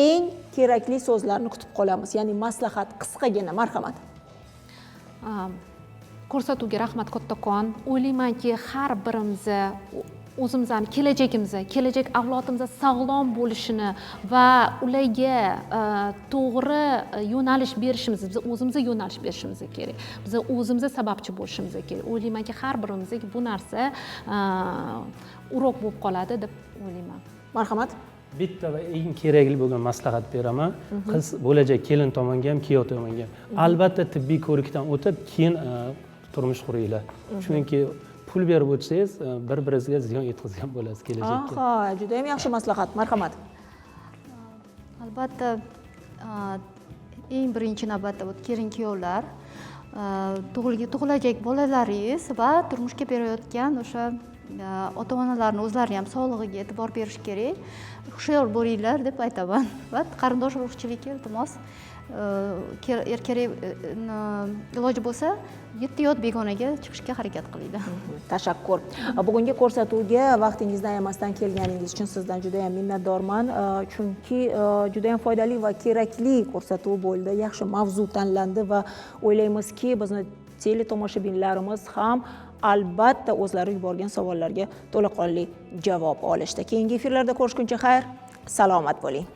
S1: eng kerakli so'zlarni kutib qolamiz. Ya'ni maslahat qisqagina, marhamat.
S3: Ko'rsatuvga rahmat kattakon. O'ylaymanki, har birimiz o'zimizni kelajagimizni, kelajak avlodimizga sog'lom bo'lishini va ularga to'g'ri yo'nalish berishimizni, biz o'zimizga yo'nalish berishimiz kerak. Biz o'zimizga sababchi bo'lishimiz kerak. O'ylaymanki, har birimizga bu narsa urok bo'lib qoladi deb o'ylayman.
S1: Marhamat.
S5: Bitta va eng kerakli bo'lgan maslahat beraman. Qiz bo'lajak kelin tomonga ham, kuyov tomonga ham. Albatta tibbiy ko'rikdan o'tib, keyin turmush quringlar. Chunki pul berib o'tsangiz, bir-biringizga ziyon yetkazgan bo'lasiz kelajakda.
S1: Juda ham yaxshi maslahat. Marhamat.
S4: Albatta eng birinchi navbatda kelin-kuyovlar tug'ilajak bolalaringiz va turmushga berayotgan o'sha ota-onalarning o'zlari ham sog'lig'iga e'tibor berish kerak. Hushyor bo'linglar deb aytaman. Va qarindosh urug'chilikka iltimos kerak iloji bo'lsa 7 yot begonaga chiqishga harakat qilinglar.
S1: Tashakkur. Bugungi ko'rsatuvga vaqtingizni ayamasdan kelganingiz uchun sizdan juda ham minnatdorman. Chunki juda ham foydali va kerakli ko'rsatuv bo'ldi. Yaxshi mavzu tanlandi va o'ylaymizki, bizni teletomoshabinlarimiz ham albatta o'zlari yuborgan savollarga to'laqonli javob olishdi. Keyingi efirlarda ko'rishguncha xayr, salomat bo'ling.